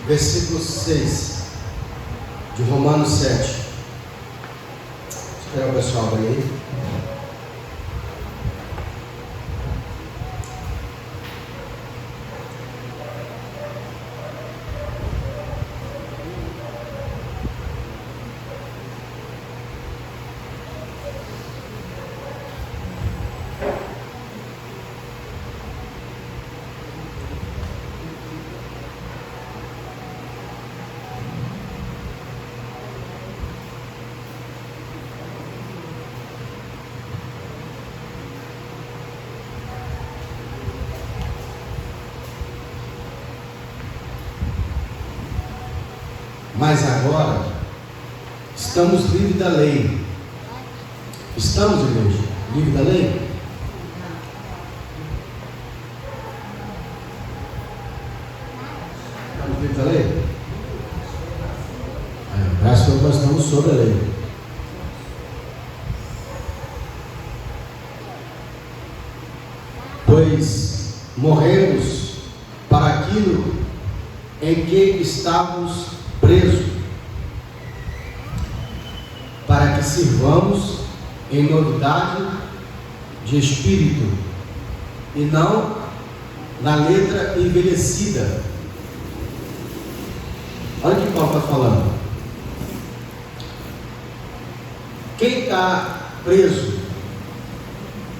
versículo 6 de Romanos 7. Espera o pessoal abrir aí. Mas agora estamos livres da lei. Estamos, igreja, livres da lei? Estamos livres da lei? Graças a Deus nós estamos sobre a lei. Pois morremos para aquilo em que estávamos preso, para que sirvamos em novidade de espírito e não na letra envelhecida. Olha o que Paulo está falando. Quem está preso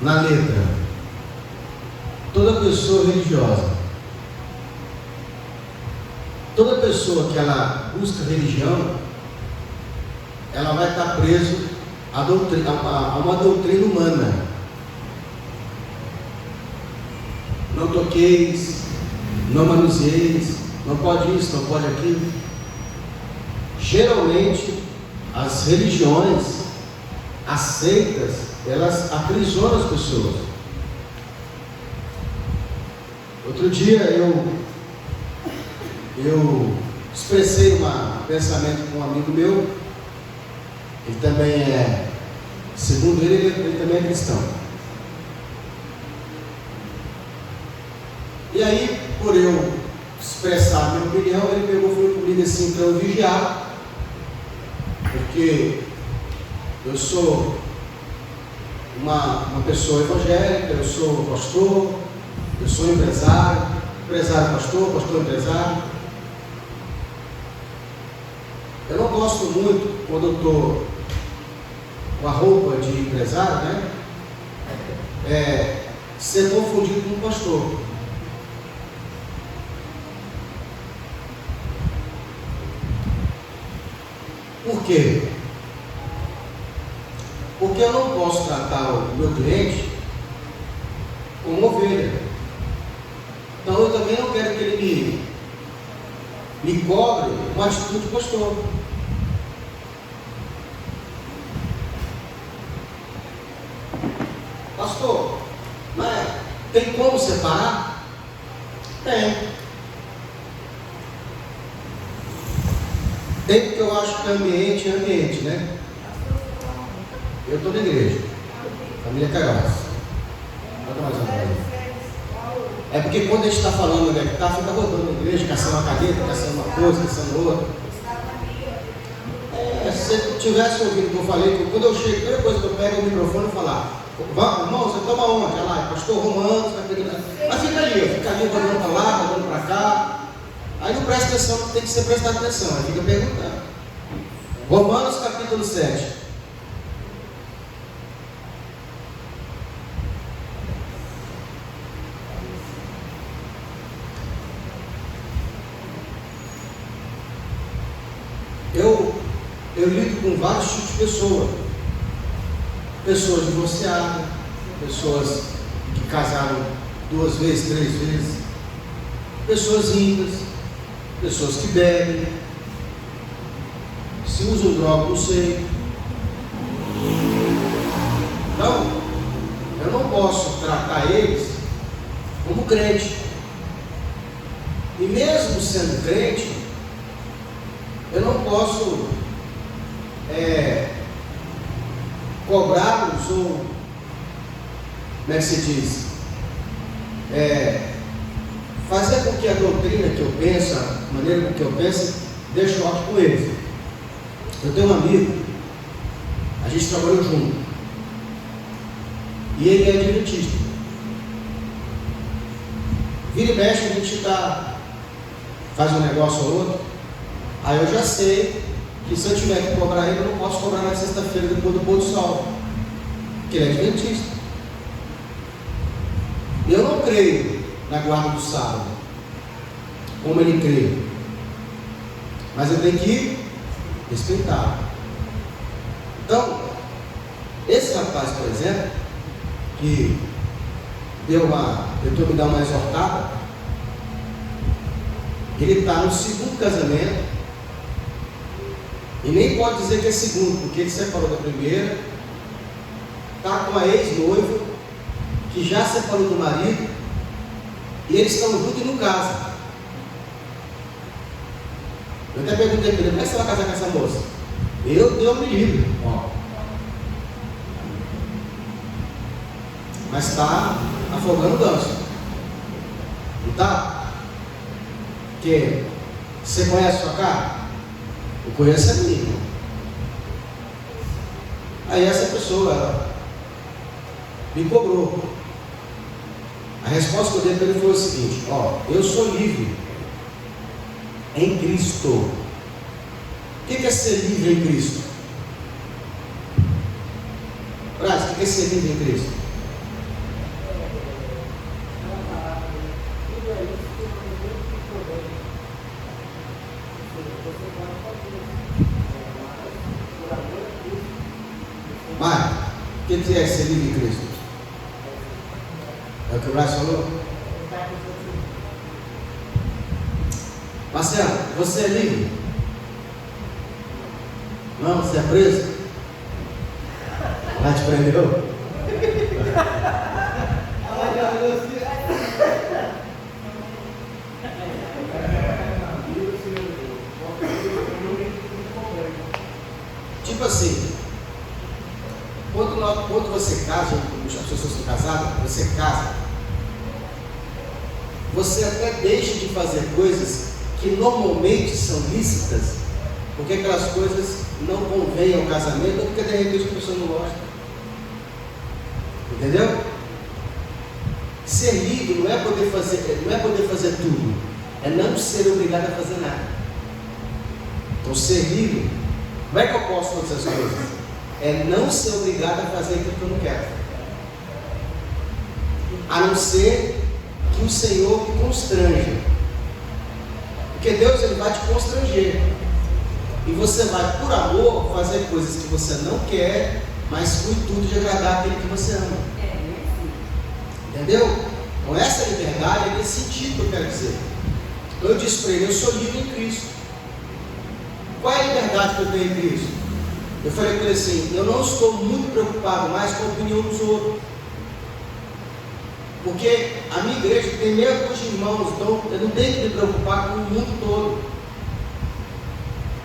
na letra? Toda pessoa religiosa. Toda pessoa que ela busca religião, ela vai estar preso a uma doutrina humana. Não toqueis, não manuseis, não pode isso, não pode aquilo. Geralmente, as religiões, as seitas, elas aprisionam as pessoas. Outro dia eu expressei um pensamento com um amigo meu. Ele também segundo ele também é cristão. E aí, por eu expressar a minha opinião, ele pegou e falou comigo assim, para eu vigiar, porque eu sou uma pessoa evangélica, eu sou pastor, eu sou empresário pastor, empresário. Eu não gosto muito, quando eu estou com a roupa de empresário, ser confundido com um pastor. Por quê? Porque eu não posso tratar o meu cliente como ovelha. Então eu também não quero que ele me cobre uma atitude de pastor. Pastor, tem como separar? Tem. Tem, porque eu acho que ambiente é ambiente, né? Eu estou na igreja, família Caiós. Bota mais uma aí. É porque quando a gente está falando onde é que está, fica rodando na igreja, caçando uma cadeira, caçando uma coisa, caçando outra. Se você tivesse ouvido o que eu falei, quando eu chego, a primeira coisa que eu pego o microfone e falar, irmão, você toma onde? Olha lá, pastor Romano, mas fica ali, rodando para lá, rodando para cá. Aí não presta atenção, tem que ser prestado atenção, aí fica perguntando. Romanos capítulo 7. Eu lido com vários tipos de pessoas. Pessoas divorciadas, pessoas que casaram 2 vezes, 3 vezes, pessoas ímpias, pessoas que bebem, se usam droga, não sei. Então, eu não posso tratar eles como crente. E mesmo sendo crente, eu não posso cobrá-los ou, como é que se diz? Fazer com que a doutrina que eu penso, a maneira maneira com que eu penso, dê choque com eles. Eu tenho um amigo, a gente trabalhou junto, e ele é adventista. Vira e mexe, a gente faz um negócio ou outro, aí eu já sei que se eu tiver que cobrar ele, eu não posso cobrar na sexta-feira depois do pôr do sol, porque ele é adventista. Eu não creio na guarda do sábado, como ele crê, mas eu tenho que respeitar. Então, esse rapaz, por exemplo, que tentou me dar uma exortada, ele está no segundo casamento, e nem pode dizer que é segundo, porque ele separou da primeira, está com a ex-noiva, que já separou do marido, e eles estão juntos e não casam. Eu até perguntei para ele: como é que você vai casar com essa moça? Deus me livre. Mas está afogando o ganso. Não está? Porque você conhece a sua cara? Eu conheço a minha. Aí essa pessoa, ela me cobrou. A resposta que eu dei para ele foi o seguinte: eu sou livre em Cristo. O que é ser livre em Cristo? Braz, o que é ser livre em Cristo? Mas, o que é ser livre em Cristo? É o que o Braz falou? Marcelo, você é livre? Não, você é preso? Lá te prendeu? Tipo assim, quando você casa, as pessoas são casadas, você casa, você até deixa de fazer coisas que normalmente são lícitas, porque aquelas coisas não convêm ao casamento, ou porque de repente a pessoa não gosta. Entendeu? Ser livre não é poder fazer tudo, é não ser obrigado a fazer nada. Então, ser livre, como é que eu posso todas essas coisas? É não ser obrigado a fazer aquilo que eu não quero, a não ser que o Senhor me constranja. Porque Deus, ele vai te constranger, e você vai, por amor, fazer coisas que você não quer, mas com o intuito de agradar aquele que você ama. Entendeu? Então essa liberdade é nesse sentido que eu quero dizer. Então eu disse para ele: eu sou livre em Cristo. Qual é a liberdade que eu tenho em Cristo? Eu falei para ele assim: eu não estou muito preocupado mais com a opinião dos outros, porque a minha igreja tem meia dúzia de irmãos, então eu não tenho que me preocupar com o mundo todo,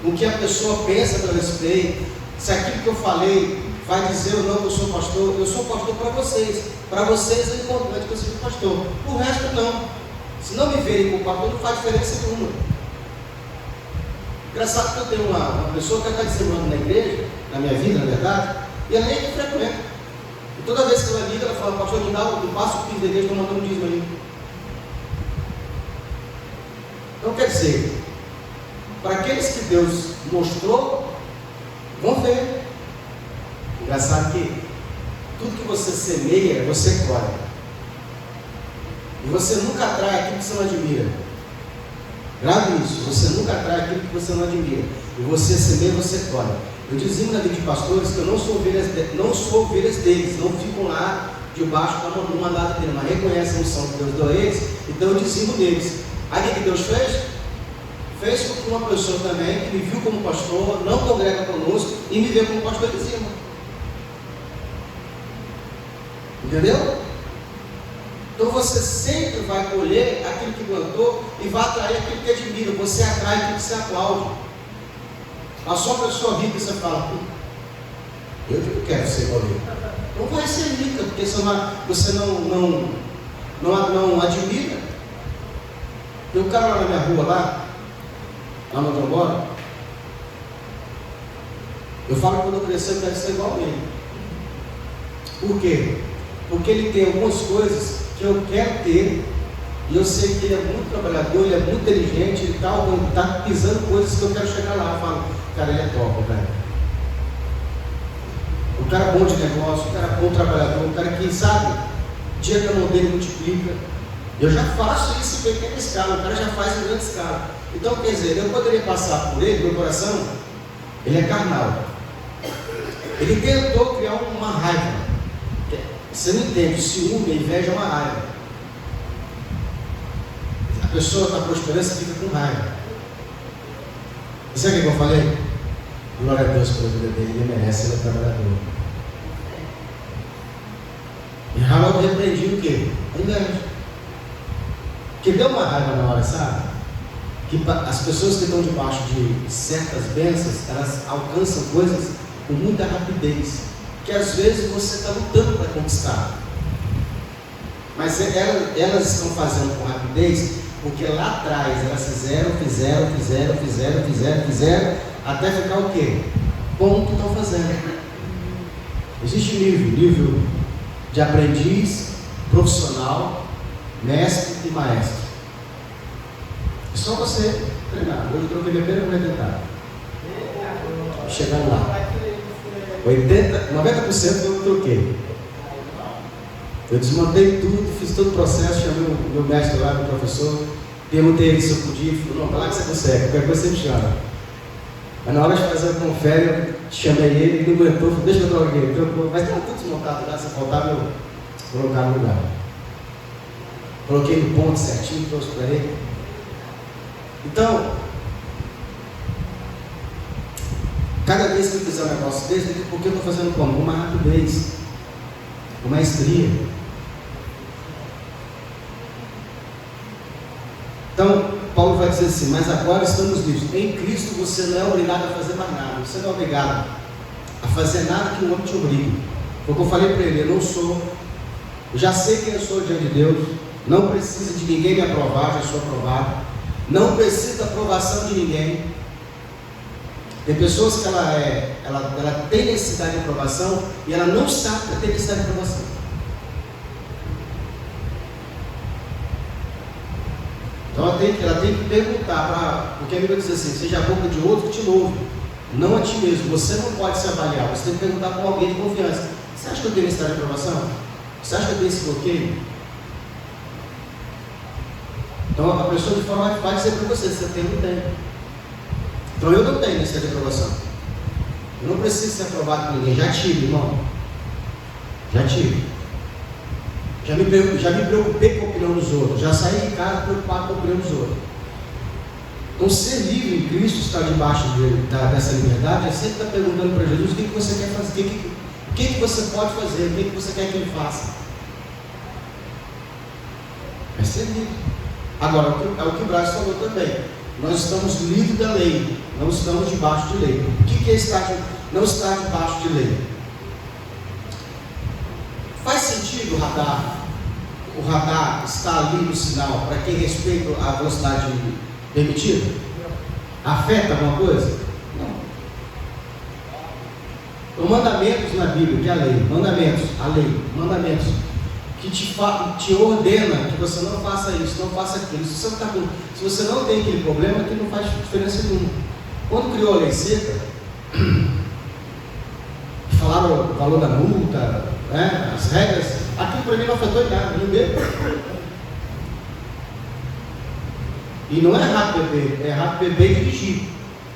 com o que a pessoa pensa a meu respeito, se aquilo que eu falei vai dizer ou não que eu sou pastor. Eu sou pastor para vocês. Para vocês é importante que eu seja pastor, o resto não. Se não me verem como pastor, não faz diferença nenhuma. Engraçado que eu tenho uma pessoa que está dizimando na igreja, na minha vida, na verdade, e ela nem me frequenta. E toda vez que ela liga, ela fala: pastor, me passa o piso da igreja, estou mandando um dízimo aí. Então quer dizer, para aqueles que Deus mostrou, vão ver. Engraçado que tudo que você semeia, você colhe. E você nunca atrai aquilo que você não admira. Grave isso: você nunca atrai aquilo que você não admira. E você semeia, você colhe. Eu dizia na vida de pastores que eu não sou ovelhas deles, não ficam lá debaixo do mandato dele, mas reconhecem a unção que Deus deu a eles, então eu dizimo deles. Aí o que Deus fez? Fez com que uma pessoa também, que me viu como pastor, não congrega conosco, e me vê como pastor de cima. Entendeu? Então você sempre vai colher aquilo que plantou e vai atrair aquilo que admira. Você atrai aquilo que você aplaude. A sua pessoa rica, você fala: eu que não quero ser igual ele. Não vai ser rica, porque você não admira. Tem um cara lá na minha rua lá, lá onde eu moro. Eu falo que quando eu crescer eu quero ser igual a ele. Por quê? Porque ele tem algumas coisas que eu quero ter, e eu sei que ele é muito trabalhador, ele é muito inteligente, ele está pisando coisas que eu quero chegar lá. Eu falo, cara, ele é top, velho. O cara é bom de negócio, o cara é bom trabalhador, o cara que, sabe, dia que a mão dele multiplica. Eu já faço isso em pequena escala, o cara já faz em grande escala. Então, quer dizer, eu poderia passar por ele, meu coração, ele é carnal. Ele tentou criar uma raiva. Você não entende, o ciúme, a inveja é uma raiva. A pessoa está prosperando, você fica com raiva. E sabe o que eu falei? Glória a Deus pela vida dele, ele merece, ele é trabalhador. E Harold repreendia o quê? A inveja. Porque deu uma raiva na hora, sabe? Que as pessoas que estão debaixo de certas bênçãos, elas alcançam coisas com muita rapidez, que às vezes você está lutando para conquistar, mas elas estão fazendo com rapidez, porque lá atrás elas fizeram, até ficar o quê? Bom que estão fazendo. Existe nível de aprendiz, profissional, mestre e maestro. É só você treinar. Hoje eu troquei minha primeira tentar. Chegando lá. 90% eu troquei. Eu desmontei tudo, fiz todo o processo, chamei o meu mestre lá, meu professor, perguntei ele se eu podia, ele falou, não, vai lá que você consegue, qualquer coisa você me chama. Mas na hora de fazer o confere, eu chamei ele não aguentou, falei, deixa eu trocar ele, trocou, mas estava tudo desmontado lá, se faltava eu colocar no lugar. Coloquei no ponto certinho, trouxe para ele. Então, cada vez que eu fizer um negócio desse, porque eu estou fazendo como? Com uma rapidez, com maestria. Então, Paulo vai dizer assim, mas agora estamos livres. Em Cristo você não é obrigado a fazer mais nada. Você não é obrigado a fazer nada que o homem te obrigue. Porque eu falei para ele, eu não sou, eu já sei quem eu sou diante de Deus, não preciso de ninguém me aprovar, já sou aprovado. Não preciso da aprovação de ninguém. Tem pessoas que ela tem necessidade de aprovação e ela não sabe que tem necessidade de aprovação. Então ela tem que perguntar, porque a Bíblia diz assim, seja a boca de outro que te louve, não a ti mesmo. Você não pode se avaliar, você tem que perguntar para alguém de confiança. Você acha que eu tenho necessidade de aprovação? Você acha que eu tenho esse bloqueio? Então a pessoa de fora vai dizer para você, se você tem ou não tem. Então eu não tenho necessidade de aprovação. Eu não preciso ser aprovado por ninguém. Já tive, irmão. Já tive. Já me preocupei com a opinião dos outros. Já saí de casa preocupado com a opinião dos outros. Então ser livre em Cristo, estar debaixo dessa liberdade, é sempre estar perguntando para Jesus o que você quer fazer, o que você pode fazer, o que você quer que ele faça. É ser livre. Agora, é o que o Braz falou também. Nós estamos livres da lei, não estamos debaixo de lei. O que é não estar debaixo de lei? Faz sentido o radar está ali no sinal para quem respeita a velocidade permitida? Afeta alguma coisa? Não. Então, mandamentos na Bíblia, que é a lei, mandamentos que te ordena que você não faça isso, não faça aquilo. Se você não tem aquele problema, aquilo não faz diferença nenhuma. Quando criou a lei seca, falaram o valor da multa, as regras, aquilo para mim não afetou em nada, não bebo. E não é errado beber, é errado beber e dirigir.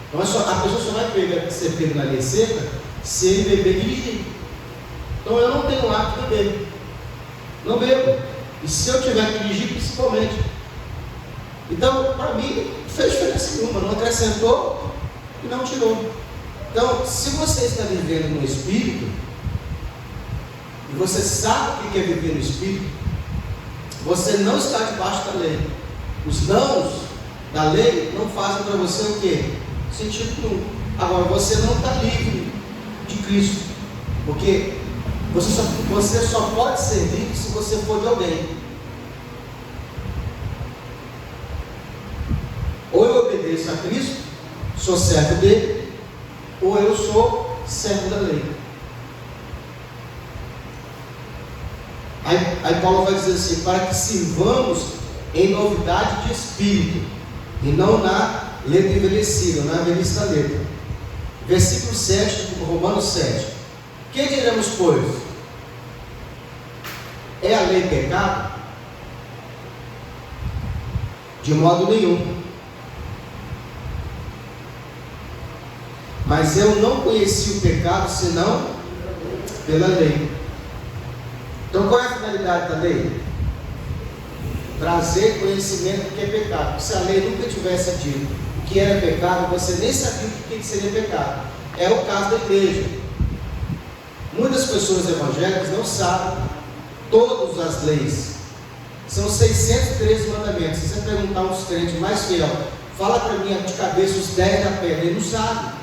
Então a pessoa só vai ser pega na lei seca se ele beber e dirigir. Então eu não tenho hábito de beber. Não bebo. E se eu tiver que dirigir, principalmente. Então, para mim, não fez diferença nenhuma. Não acrescentou e não tirou. Então, se você está vivendo no Espírito, e você sabe o que é viver no Espírito, você não está debaixo da lei. Os nãos da lei não fazem para você o quê? Sentido nenhum. Agora, você não está livre de Cristo. Porque você só pode servir se você for de alguém. Ou eu obedeço obedeço a Cristo, sou servo dele, ou eu sou servo da lei. Aí Paulo vai dizer assim: para que sirvamos em novidade de espírito, e não na letra envelhecida, na velhice da letra. Versículo 7, Romanos 7. Que diremos, pois? É a lei pecado? De modo nenhum. Mas eu não conheci o pecado senão pela lei. Então qual é a finalidade da lei? Trazer conhecimento do que é pecado. Se a lei nunca tivesse dito o que era pecado, você nem sabia o que seria pecado. É o caso da igreja. Muitas pessoas evangélicas não sabem todas as leis. São 613 mandamentos. Se você perguntar aos crentes mais fiel, fala para mim de cabeça os 10 da pedra, ele não sabe.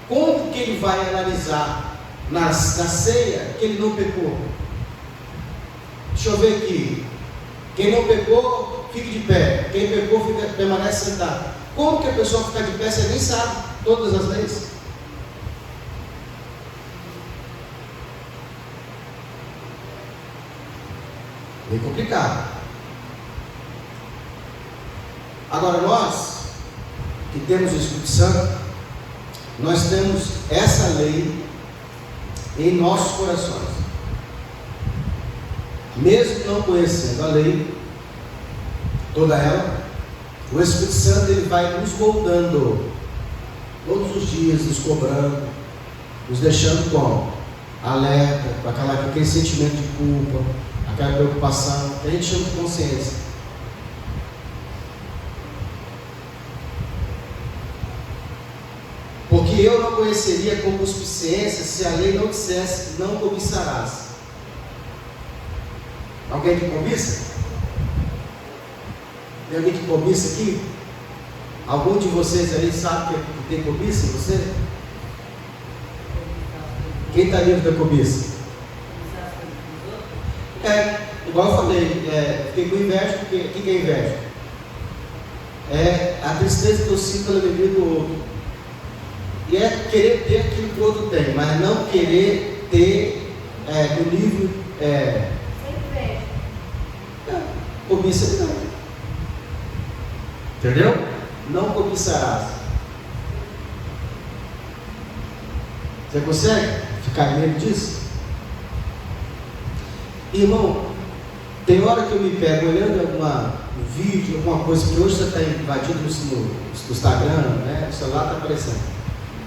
Como que ele vai analisar na ceia que ele não pecou? Deixa eu ver aqui. Quem não pecou, fique de pé. Quem pecou, permanece sentado. Como que a pessoa fica de pé, você nem sabe todas as leis? Bem complicado. Agora nós, que temos o Espírito Santo, nós temos essa lei em nossos corações. Mesmo não conhecendo a lei, toda ela, o Espírito Santo ele vai nos moldando todos os dias, nos cobrando, nos deixando com alerta, com aquele sentimento de culpa, aquela preocupação, que a gente chama de consciência. Porque eu não conheceria com concupiscência se a lei não dissesse: não cobiçarás. Alguém que cobiça? Tem alguém que cobiça aqui? Algum de vocês aí sabe que tem cobiça em você? Quem está livre da cobiça? Igual eu falei, fiquei com inveja, porque o que é inveja? É a tristeza do si pela alegria do outro. E é querer ter aquilo que o outro tem, mas não querer ter do nível. Cobiça não. Entendeu? Não cobiçarás. Você consegue ficar em meio disso? Irmão, tem hora que eu me pego olhando um vídeo, alguma coisa que hoje você está invadindo no Instagram, né? O celular está aparecendo.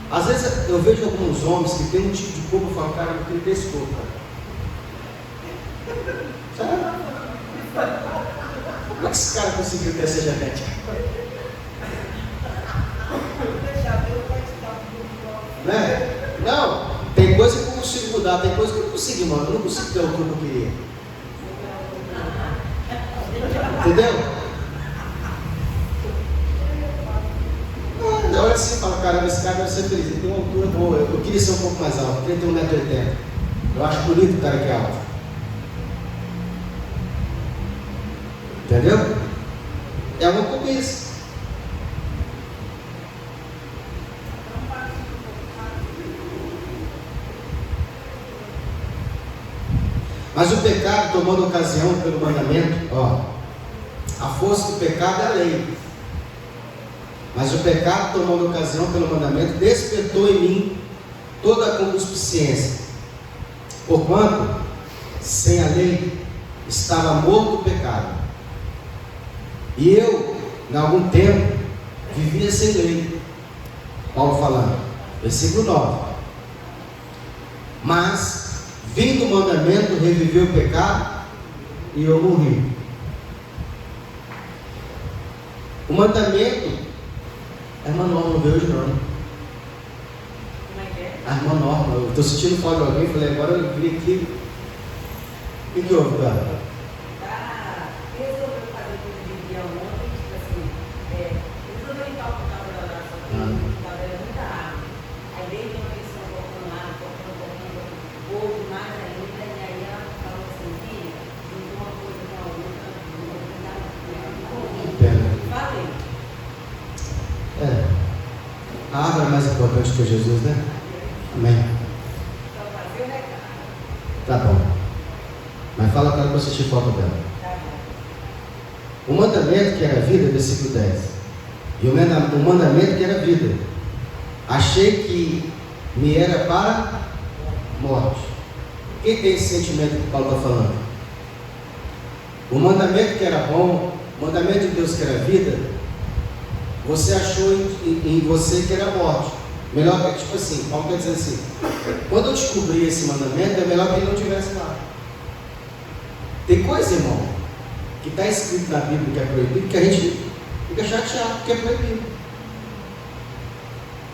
Às vezes eu vejo alguns homens que tem um tipo de corpo e falo: cara, eu queria ter esse corpo, cara. Sério? Como é que esse cara conseguiu ter essa genética? Né? Não, tem coisa que eu consigo mudar, tem coisa que eu não consigo, mano. Eu não consigo ter o que eu queria. Entendeu? Olha assim e fala: caramba, esse cara deve ser feliz, ele tem uma altura boa. Eu queria ser um pouco mais alto, eu queria ter 1,80 m. Eu acho bonito o cara que é alto. Entendeu? É uma cobiça. Mas o pecado, tomando ocasião pelo mandamento, a força do pecado é a lei. Mas o pecado, tomando ocasião pelo mandamento, despertou em mim toda a concupiscência. Porquanto, sem a lei, estava morto o pecado. E eu, em algum tempo, vivia sem lei. Paulo falando, versículo 9. Mas, vindo o mandamento, reviveu o pecado e eu morri. O mandamento, a irmã Norma não veio hoje não. Como é que é? A irmã Norma, eu estou sentindo falta de alguém, falei, agora eu vim aqui. O que houve, cara? A água é mais importante que Jesus, né? Amém. Tá bom. Mas fala para ela para assistir foto dela. O mandamento que era vida, versículo 10. E o mandamento que era vida. Achei que me era para morte. Quem tem esse sentimento que Paulo está falando? O mandamento que era bom, o mandamento de Deus que era vida, você achou em você que era morte. Melhor que, tipo assim, Paulo quer dizer assim, quando eu descobri esse mandamento, é melhor que ele não estivesse lá. Tem coisa, irmão, que está escrito na Bíblia que é proibido, que a gente fica chateado porque é proibido.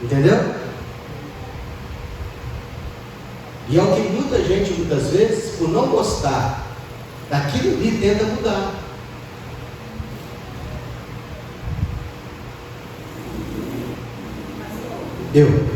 Entendeu? E é o que muita gente, muitas vezes, por não gostar daquilo ali, tenta mudar. Eu.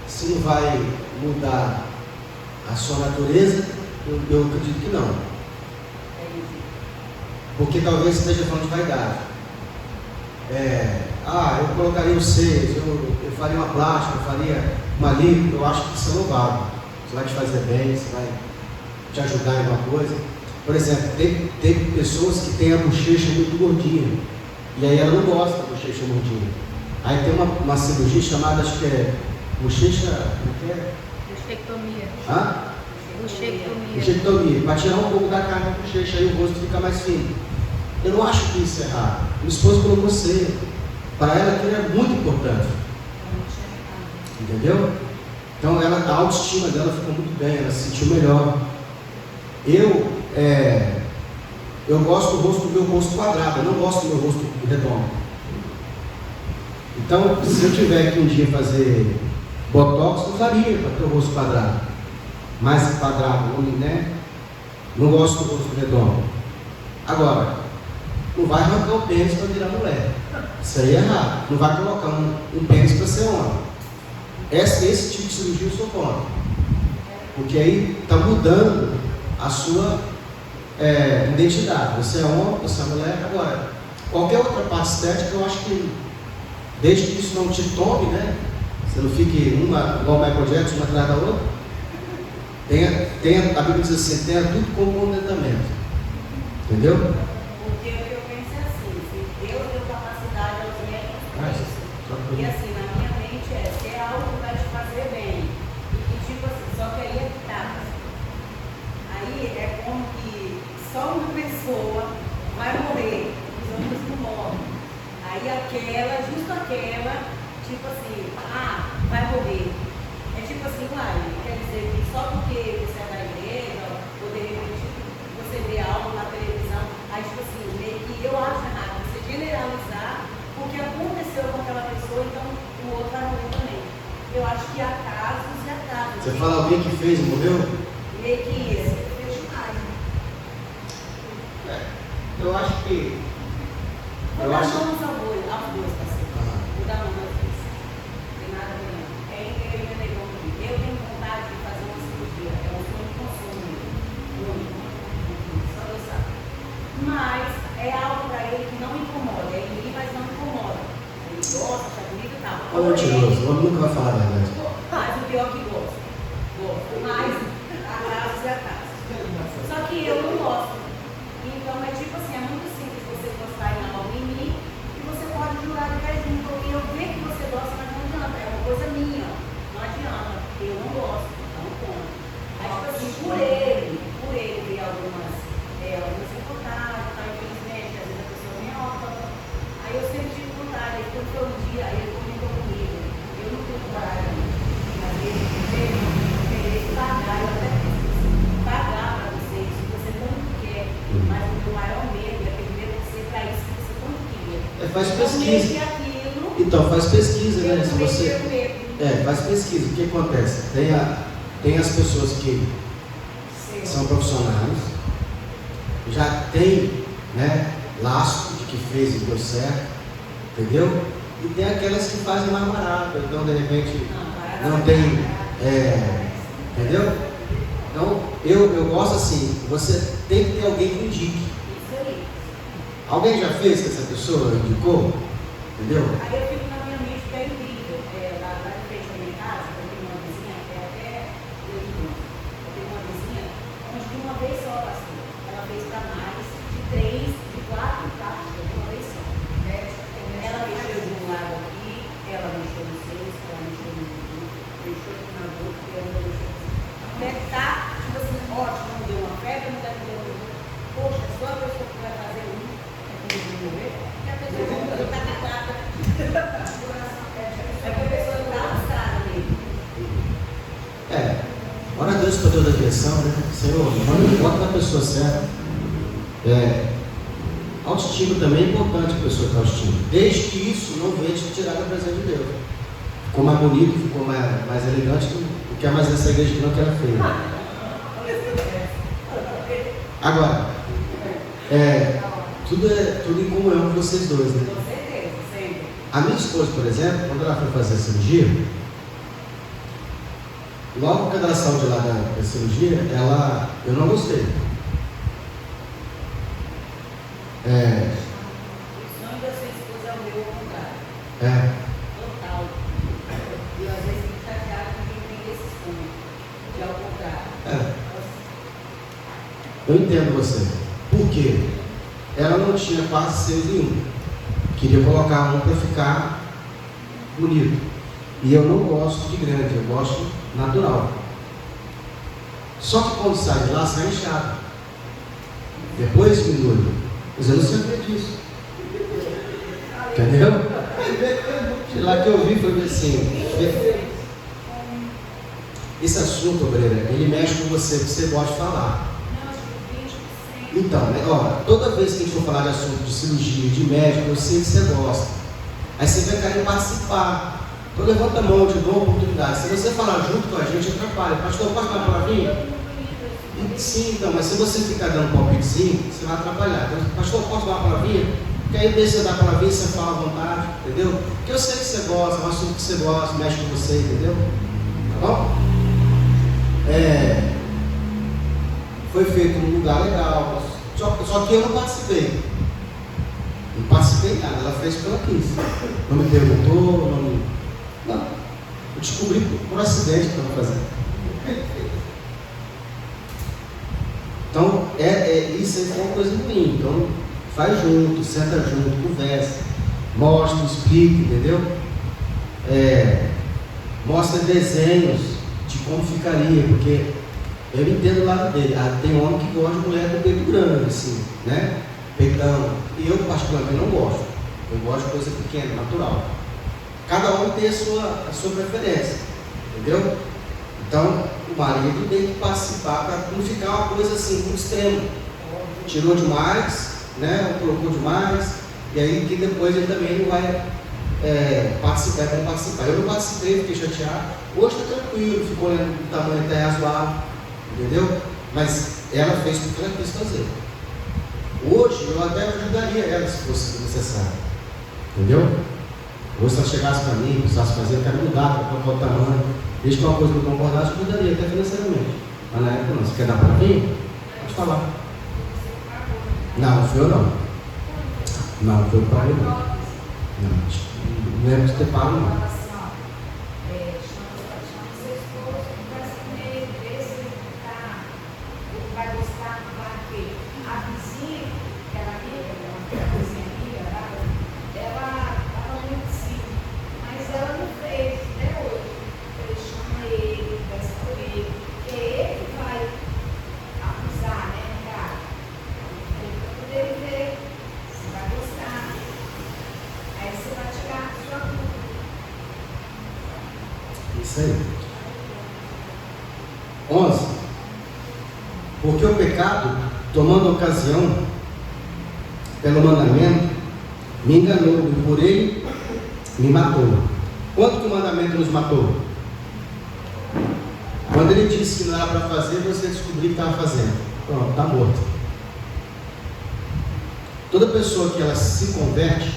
Se não vai mudar a sua natureza, eu acredito que não. Porque talvez esteja falando de vaidade. Eu colocaria os seios, eu faria uma plástica, eu faria uma lipo, eu acho que isso é louvável. Você vai te fazer bem, você vai te ajudar em alguma coisa. Por exemplo, tem pessoas que têm a bochecha muito gordinha, e aí ela não gosta da bochecha gordinha. Aí tem uma cirurgia chamada, acho que é bochecha, como é que é? Bochectomia. Hã? Bochectomia, para tirar um pouco da carne da bochecha, aí o rosto fica mais fino. Eu não acho que isso é errado. Minha esposa colocou você. Para ela aquilo é muito importante. Entendeu? Então a autoestima dela ficou muito bem, ela se sentiu melhor. Eu gosto do meu rosto quadrado, eu não gosto do meu rosto redondo. Então, se eu tiver que um dia fazer botox, eu usaria para ter o rosto quadrado. Mais quadrado, né? Não gosto do rosto redondo. Agora, não vai arrancar o pênis para virar mulher. Isso aí é errado. Não vai colocar um pênis para ser homem. Esse tipo de cirurgia eu sou contra. Porque aí está mudando a sua identidade. Você é homem, você é mulher. Agora, qualquer outra parte estética, eu acho que, desde que isso não te tome, né? Você não fique uma igual o Michael Jackson, uma atrás da outra. A Bíblia diz assim: tenha tudo com contentamento. Entendeu? Porque eu penso assim: se Deus deu capacidade aos médicos para isso. E assim, na minha mente se é algo que vai te fazer bem. E tipo assim, só que aí é que tá. Aí é como que só uma pessoa vai morrer, os outros não morrem. Aí justo aquela, tipo assim, vai morrer. É tipo assim, quer dizer que só porque você é da igreja, ou de repente você vê algo na televisão, aí tipo assim, meio que eu acho errado você generalizar o que aconteceu com aquela pessoa, então o outro vai morrer também. Eu acho que há casos e há casos. Você fala alguém que fez e morreu? Meio que isso, fez demais. Eu acho que. Vou dar mãos aos dois, parceiro. Vou dar mãos aos dois. Não tem nada a ver, não. Ele me negou aqui. Eu tenho vontade de fazer uma cirurgia. É um sonho de consumo. Só Deus sabe. Mas é algo para ele que não incomoda. É em mim, mas não incomoda. Ele gosta, acha bonito e tal. Olha o mentiroso, o homem nunca vai falar a verdade. Mas o pior que gosta. Mas a casa é a casa. Só que eu não gosto. Então é tipo assim, é muito simples você gostar em algo em mim e você pode jurar de pé junto. E eu ver que você gosta, mas não adianta. É uma coisa minha. Não adianta. Eu não gosto. Não como. Aí tipo assim, por ele ver algumas reportagens, tá, infelizmente, às vezes a pessoa me opa. Aí eu sempre tive vontade. Aí quando foi um dia, ele comentou comigo. Eu não tenho coragem. Às vezes, querer pagar, eu até pagar para vocês, se você tanto quer, mas o meu maior faz Eu pesquisa. mexi aquilo, Então, faz pesquisa, né? eu Se mexi você... mesmo. faz pesquisa. O que acontece? Tem as pessoas que são profissionais, já tem, né, laço de que fez e deu certo, entendeu? E tem aquelas que fazem mais barato, então de repente não tem, entendeu? Então eu gosto assim, você tem que ter alguém que indique. Isso aí. Alguém já fez que essa pessoa indicou? Entendeu? Aí eu fico na minha mente que é incrível. Lá de frente da minha casa, eu tenho uma vizinha, que é até eu tenho uma vizinha, onde de uma vez só, assim, ela fez para mais de 3, de 4 carros de uma vez só. Né? Ela mexeu de um lado aqui, ela mexeu no seis, ela mexeu no outro, mexeu na outra, ela mexeu no deve estar, tipo assim, ótimo, não deu uma febre, não deve ter uma. Poxa, só a pessoa que vai fazer que a pessoa não está casada. É que a pessoa não está lançada mesmo. Ora Deus para toda a direção, né? Senhor, bota na pessoa certa. Autoestima também é importante a pessoa ter autoestima. Desde que isso não venha te tirar da presença de Deus. Ficou mais bonito, ficou mais elegante, o que é mais essa igreja que não quer feio. Agora, tudo em comunhão com vocês dois, né? Com certeza, sempre. A minha esposa, por exemplo, quando ela foi fazer a cirurgia, logo que ela saiu de lá da cirurgia, eu não gostei. O sonho da sua esposa é o meu ao contrário. Total. E às vezes fico chateado com quem tem esse sonho. E ao contrário. Eu entendo você. Por quê? Ela não tinha quase seio nenhum. Queria colocar um para ficar bonito. E eu não gosto de grande, eu gosto natural. Só que quando sai de lá, sai inchado. Depois diminui. Mas eu não sabia disso. Entendeu? De lá que eu vi foi assim. Esse assunto, obreira, ele mexe com você, que você gosta de falar. Então, toda vez que a gente for falar de assunto de cirurgia, de médico, eu sei que você gosta. Aí você vai querer participar. Então levanta a mão, eu te dou uma oportunidade. Se você falar junto com a gente, atrapalha. Pastor, posso dar uma palavrinha? Sim, então, mas se você ficar dando palpitezinho, você vai atrapalhar. Então, pastor, posso dar uma palavrinha? Porque aí deixa você dar a palavrinha, você fala à vontade, entendeu? Porque eu sei que você gosta, é um assunto que você gosta, mexe com você, entendeu? Tá bom? Foi feito num lugar legal, só que eu não participei. Não participei nada, ela fez o que ela quis. Não me perguntou, não. Eu descobri por acidente que estava fazendo. Então, isso é uma coisa ruim. Então, faz junto, senta junto, conversa, mostra, explica, entendeu? Mostra desenhos de como ficaria, porque eu entendo o lado dele. Tem homem que gosta de mulher com peito grande, assim, né? Peitão. E eu, particularmente, não gosto. Eu gosto de coisa pequena, natural. Cada homem tem a sua preferência, entendeu? Então, o marido tem que participar para não ficar uma coisa assim, muito extrema. Tirou demais, né? Ou colocou demais, e aí que depois ele também não vai participar, vai participar. Eu não participei, fiquei chateado. Hoje está tranquilo, ficou olhando o tamanho até razoável, entendeu? Mas ela fez o que ela quis fazer. Hoje eu até ajudaria ela se fosse necessário, entendeu? Hoje se ela chegasse para mim, precisasse fazer, eu quero mudar para qual tamanho, desde que uma coisa não concordasse, eu ajudaria até financeiramente. Mas na época não, você quer dar para mim? Pode falar. Não foi eu não. Não foi o pai não. Não lembro de ter pago não. Isso aí. 11. Porque o pecado, tomando ocasião pelo mandamento, me enganou e por ele me matou. Quando que o mandamento nos matou? Quando ele disse que não era para fazer, você descobriu que estava fazendo. Pronto, está morto. Toda pessoa que ela se converte,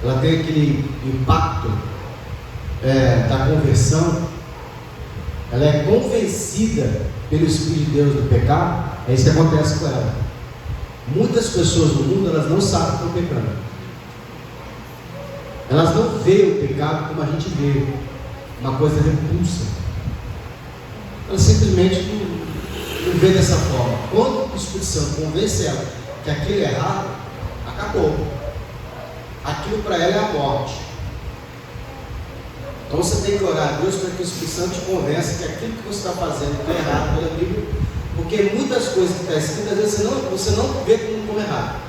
ela tem aquele impacto da conversão, ela é convencida pelo Espírito de Deus do pecado. É isso que acontece com ela. Muitas pessoas no mundo, elas não sabem que estão pecando. Elas não veem o pecado como a gente vê, uma coisa repulsa. Elas simplesmente não vê dessa forma. Quando o Espírito Santo convence ela que aquilo é errado, acabou. Aquilo para ela é a morte. Então você tem que orar a Deus para que o Espírito Santo te convença que aquilo que você está fazendo é errado pela Bíblia, porque muitas coisas que estão escritas, às vezes você não vê como errado.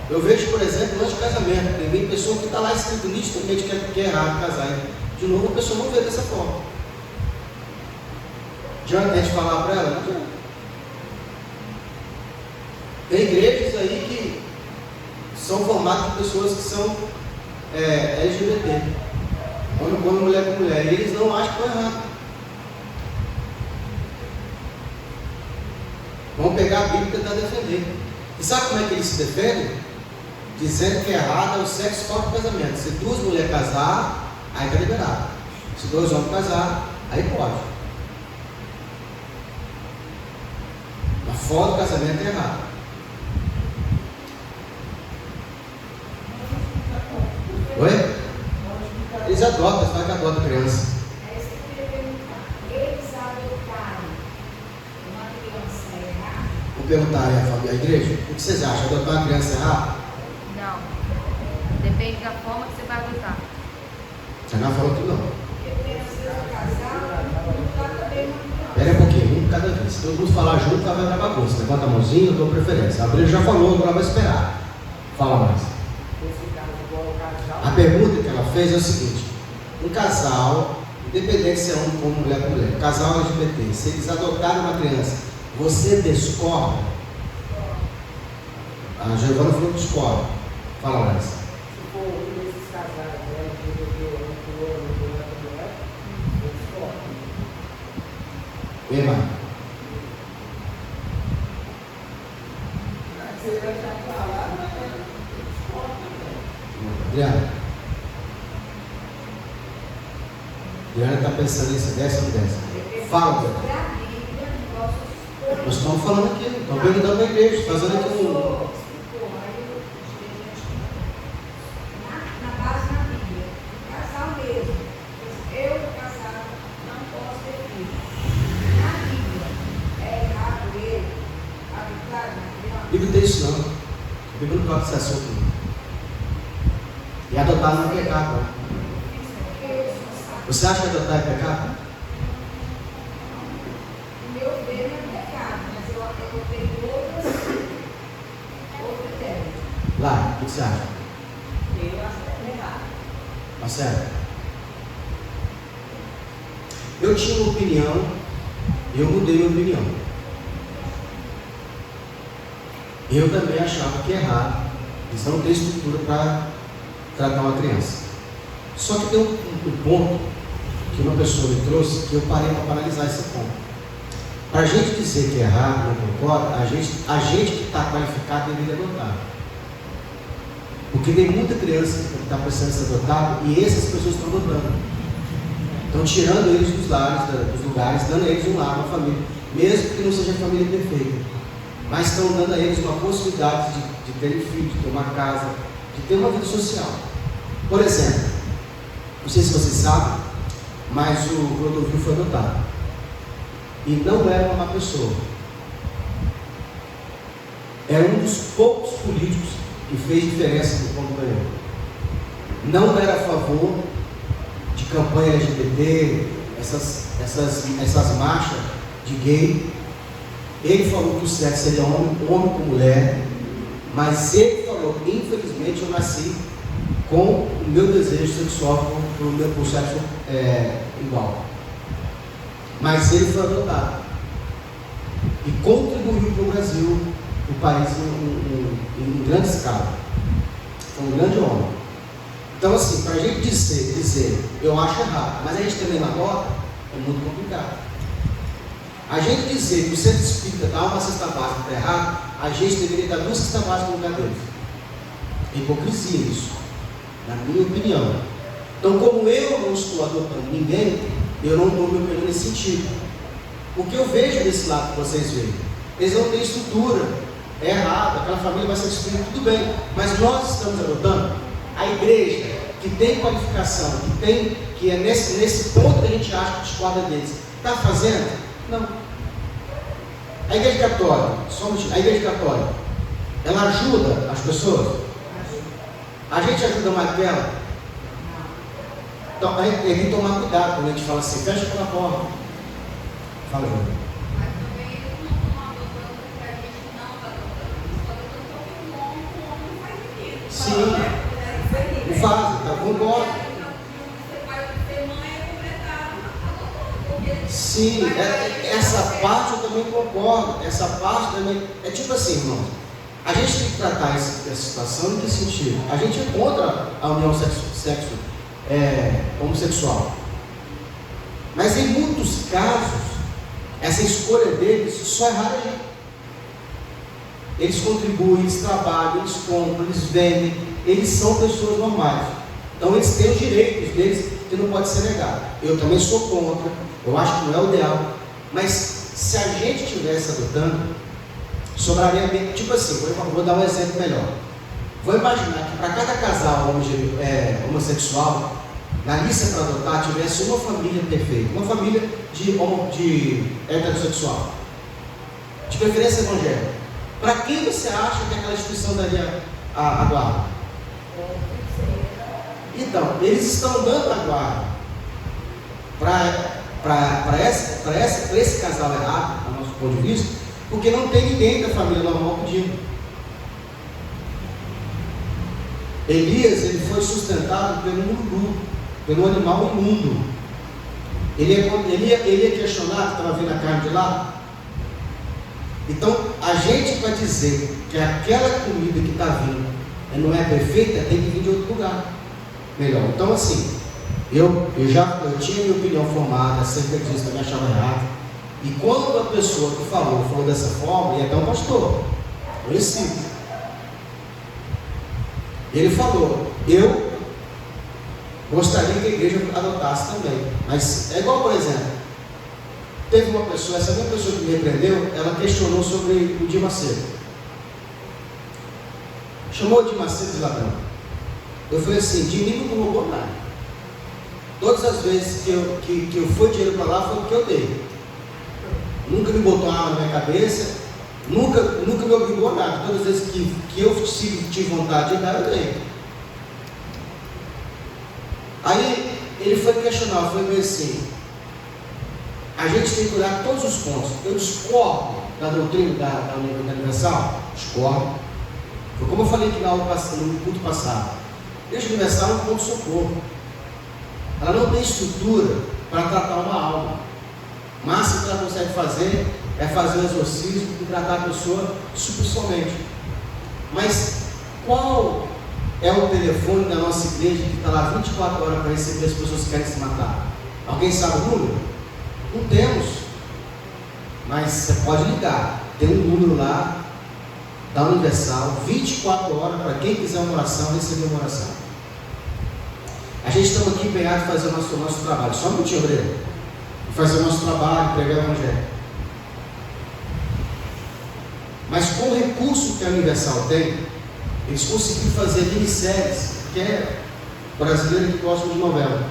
Eu vejo, por exemplo, antes de casamento, tem pessoa que está lá escrito nitidamente que é errado casar. De novo, a pessoa não vê dessa forma. Adianta a gente falar para ela? Não adianta. Tem igrejas aí que são formadas por pessoas que são LGBT, quando mulher com mulher, e eles não acham que estão errado. Vão pegar a Bíblia e tentar defender. E sabe como é que eles se defendem? Dizendo que é errado é o sexo fora do casamento. Se duas mulheres casar, aí está liberado. Se dois homens casar, aí pode. Mas fora do casamento é errado. Oi? Eles adotam, eles falam que adotam criança. É isso que eu queria perguntar. Eles adotaram uma criança errada? Vou perguntar à igreja, o que vocês acham? Adotar uma criança errada? Não. Depende da forma que você vai adotar. Você não falou tudo não. Porque criança casal, não está também. Espera um pouquinho, um de cada vez. Se todo mundo falar junto, vai dar bagunça. Levanta a mãozinha, eu dou preferência. A Bíblia já falou, agora vai esperar. Fala mais. A pergunta que ela fez é o seguinte: um casal, independente se é homem ou mulher com mulher, um casal LGBT, se eles adotarem uma criança, você discorda? A Giovana falou que discorda. Fala mais. Se for um desses casais, LGBT, mulher com mulher, eu discordo. Irmã. Você vai já falar, mas eu discordo também. Adriana. Adriana está pensando nisso, desce ou não desce? Fala, Adriana. Nós estamos falando aqui, estamos perguntando para a igreja, fazendo aqui um. Na base na Bíblia, casal mesmo. Eu, casado, não posso ter filho. Na Bíblia, é errado ele adotar uma criança? A Bíblia não tem isso não. A Bíblia não toca esse assunto não. E adotar não é pecado, não. Você acha que adotar é pecado? O meu ver não é pecado, mas eu tenho outras ideias. Lá, o que você acha? Eu acho que é errado. Marcelo? Eu tinha uma opinião e eu mudei minha opinião. Eu também achava que é errado. Eles não têm estrutura para tratar uma criança. Só que tem um ponto que uma pessoa me trouxe que eu parei para analisar esse ponto. Para a gente dizer que é errado, não concorda, a gente que está qualificado deveria adotar. Porque tem muita criança que está precisando ser adotada e essas pessoas estão adotando. Estão tirando eles dos lugares, dando a eles um lar, uma família, mesmo que não seja a família perfeita. Mas estão dando a eles uma possibilidade de terem filhos, de ter uma casa, de ter uma vida social. Por exemplo, não sei se vocês sabem, mas o Clodovil foi adotado. E não era uma má pessoa. Era um dos poucos políticos que fez diferença no quando ganhou. Não era a favor de campanha LGBT, essas marchas de gay. Ele falou que o sexo seria homem com mulher, mas ele falou: infelizmente eu nasci com o meu desejo sexual por sexo igual. Mas ele foi adotado e contribuiu para o Brasil o país em grande escala. Foi um grande homem. Então, assim, para a gente dizer, eu acho errado, mas a gente também na bota, é muito complicado. A gente dizer que o centro espírita dá uma cesta básica está errado, a gente deveria dar 2 cestas básicas no lugar deles. É hipocrisia isso, na minha opinião. Então, como eu não estou adotando ninguém, eu não dou meu opinião nesse sentido. O que eu vejo desse lado que vocês veem, eles não têm estrutura, é errado, aquela família vai ser destruída, tudo bem, mas nós estamos adotando a igreja que tem qualificação, que é nesse ponto que a gente acha que discorda deles, está fazendo? Não. A igreja católica, a igreja católica, ela ajuda as pessoas? A gente ajuda mais que ela? Então, a gente tem que tomar cuidado quando a gente fala assim, fecha pela porta. Fala aí. Mas também eles não estão adotando porque a gente não está adotando. O homem faz isso. Sim, faz, tá, concordo. Você vai ser mãe é completado. Sim, essa parte eu também concordo. Essa parte também. É tipo assim, irmão. A gente tem que tratar essa situação em que sentido? A gente é contra a união homossexual. Mas em muitos casos, essa escolha deles só é rara aí. Eles contribuem, eles trabalham, eles compram, eles vendem, eles são pessoas normais. Então eles têm os direitos deles que não pode ser negado. Eu também sou contra, eu acho que não é o ideal. Mas se a gente estivesse adotando, sobraria bem, tipo assim, vou dar um exemplo melhor. Vou imaginar que para cada casal homossexual, na lista para adotar, tivesse uma família perfeita, uma família de heterossexual, de preferência evangélica. Para quem você acha que aquela instituição daria a guarda? Então, eles estão dando a guarda para esse casal errado, a nosso ponto de vista, porque não tem ninguém da família normal pedindo. Elias, ele foi sustentado pelo ururu, pelo animal imundo. Ele ia questionar que estava vindo a carne de lá. Então, a gente para dizer que aquela comida que está vindo não é perfeita, tem que vir de outro lugar melhor. Então, assim, eu tinha minha opinião formada acerca disso, também achava errado. E quando a pessoa que falou dessa forma, e até um pastor, conhecido, ele falou, eu gostaria que a igreja adotasse também. Mas é igual, por exemplo, teve uma pessoa, essa mesma pessoa que me repreendeu, ela questionou sobre o Edir Macedo. Chamou o Edir Macedo de ladrão. Eu falei assim, de mim não roubou nada. Todas as vezes que eu fui dinheiro para lá, foi o que eu dei. Nunca me botou arma na minha cabeça, nunca me obrigou a nada. Todas as vezes que eu tive vontade de dar, eu dei. Aí ele foi questionar, eu falei assim, a gente tem que olhar todos os pontos. Eu discordo da doutrina da Universal? Discordo. Foi como eu falei aqui no culto passado. A Igreja Universal é um ponto de socorro. Ela não tem estrutura para tratar uma alma. O máximo que ela consegue fazer é fazer um exorcismo e tratar a pessoa superficialmente. Mas qual é o telefone da nossa igreja que está lá 24 horas para receber as pessoas que querem se matar? Alguém sabe o número? Não temos. Mas você pode ligar. Tem um número lá da Universal, 24 horas para quem quiser uma oração, receber uma oração. A gente está aqui empenhado em fazer o nosso trabalho. Só um minutinho, Breno. Fazer o nosso trabalho, pregar o Evangelho. Mas com o recurso que a Universal tem, eles conseguiram fazer minisséries, que é brasileiro que gosta de novela,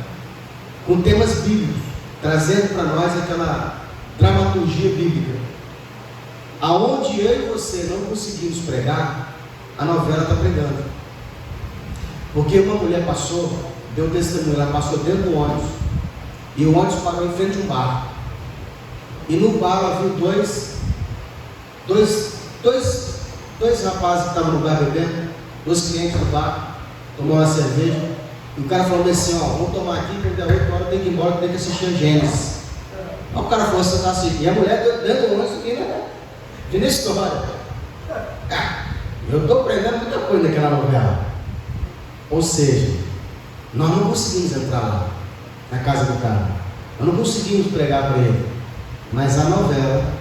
com temas bíblicos, trazendo para nós aquela dramaturgia bíblica. Aonde eu e você não conseguimos pregar, a novela está pregando. Porque uma mulher passou, deu testemunho, ela passou dentro do ônibus, e o ônibus parou em frente de um bar. E no bar ela viu dois rapazes que estavam no bar bebendo, 2 clientes do bar, tomou uma cerveja, e o cara falou assim, vamos tomar aqui, porque às 8 horas tem que ir embora, tem que assistir a Gênesis. Aí o cara falou assim, e a mulher dentro do ônibus aqui, né? Vendo a história. Eu estou aprendendo muita coisa naquela novela. Ou seja, nós não conseguimos entrar lá, na casa do cara. Nós não conseguimos pregar para ele. Mas a novela,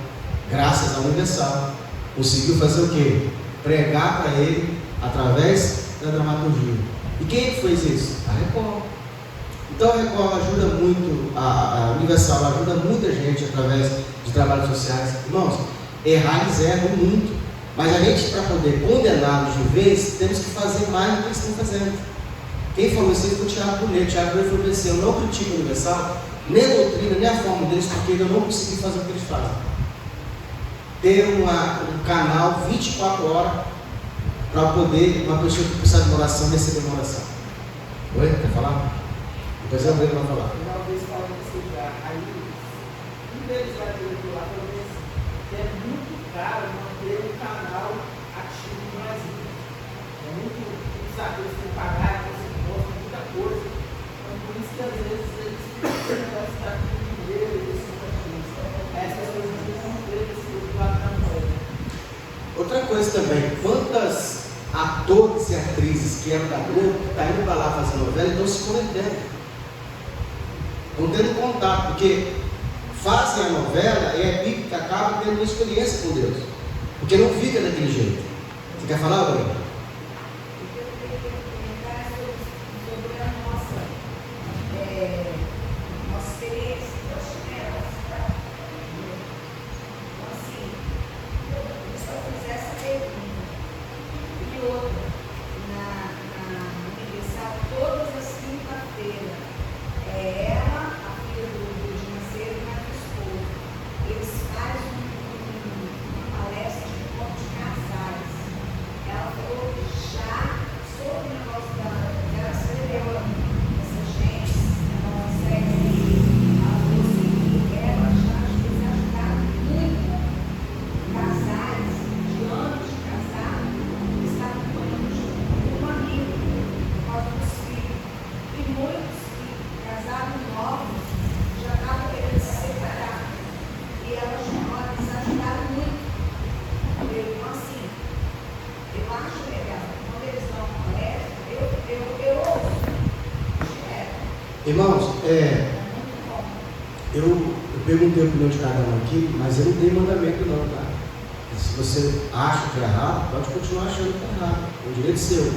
graças à Universal, conseguiu fazer o quê? Pregar para ele através da dramaturgia. E quem é que fez isso? A Record. Então a Record ajuda muito, a Universal ajuda muita gente através de trabalhos sociais. Irmãos, errar eles erram muito. Mas a gente, para poder condená-los de vez, temos que fazer mais do que eles estão fazendo. Quem falou isso foi o Tiago Brunet. Tiago Brunet falou assim: eu não critico a Universal, nem a doutrina, nem a forma deles, porque eu não consegui fazer o que eles fazem. Ter um canal 24 horas para poder uma pessoa que precisa de oração receber uma oração. Oi? Quer falar? Depois eu vou falar. Uma vez falando desse lugar, aí um deles vai ter lá, talvez é muito caro manter um canal ativo no Brasil. É muito, sabe, eles têm que pagar, você gosta, muita coisa. Então por isso que às vezes eles ficam estar com dinheiro e essas coisas eles não têm esse lado da moeda. Outra coisa também, quantas atores e atrizes que eram da Globo, que estão indo para lá fazer novela, estão se convertendo. Estão tendo contato, porque fazem a novela e é bíblica, acabam tendo uma experiência com Deus. Porque não fica daquele jeito. Você quer falar, Aurélio? Eu queria comentar sobre a nossa experiência que nós tivemos. Então, assim, eu só fiz essa pergunta. E outra, na Universal, todas as quinta-feiras, ela, a filha do Ginaceiro e a esposa, eles fazem uma palestra de encontro de casais. Ela falou já sobre o negócio dela escreveu essa gente, ela consegue, ela falou assim, que ela já ajudaram muito casais de anos de casado, que estavam morando junto com um amigo, por causa dos filhos. E muitos casados novos já estavam querendo se separar. E elas ajudaram muito. Então, assim, eu acho legal. Quando eles dão uma palestra, eu ouço. Irmãos, Muito bom. eu perguntei a opinião de cada um aqui, mas eu não dei mandamento não, tá? E se você acha que é errado, pode continuar achando que é errado. É um direito seu.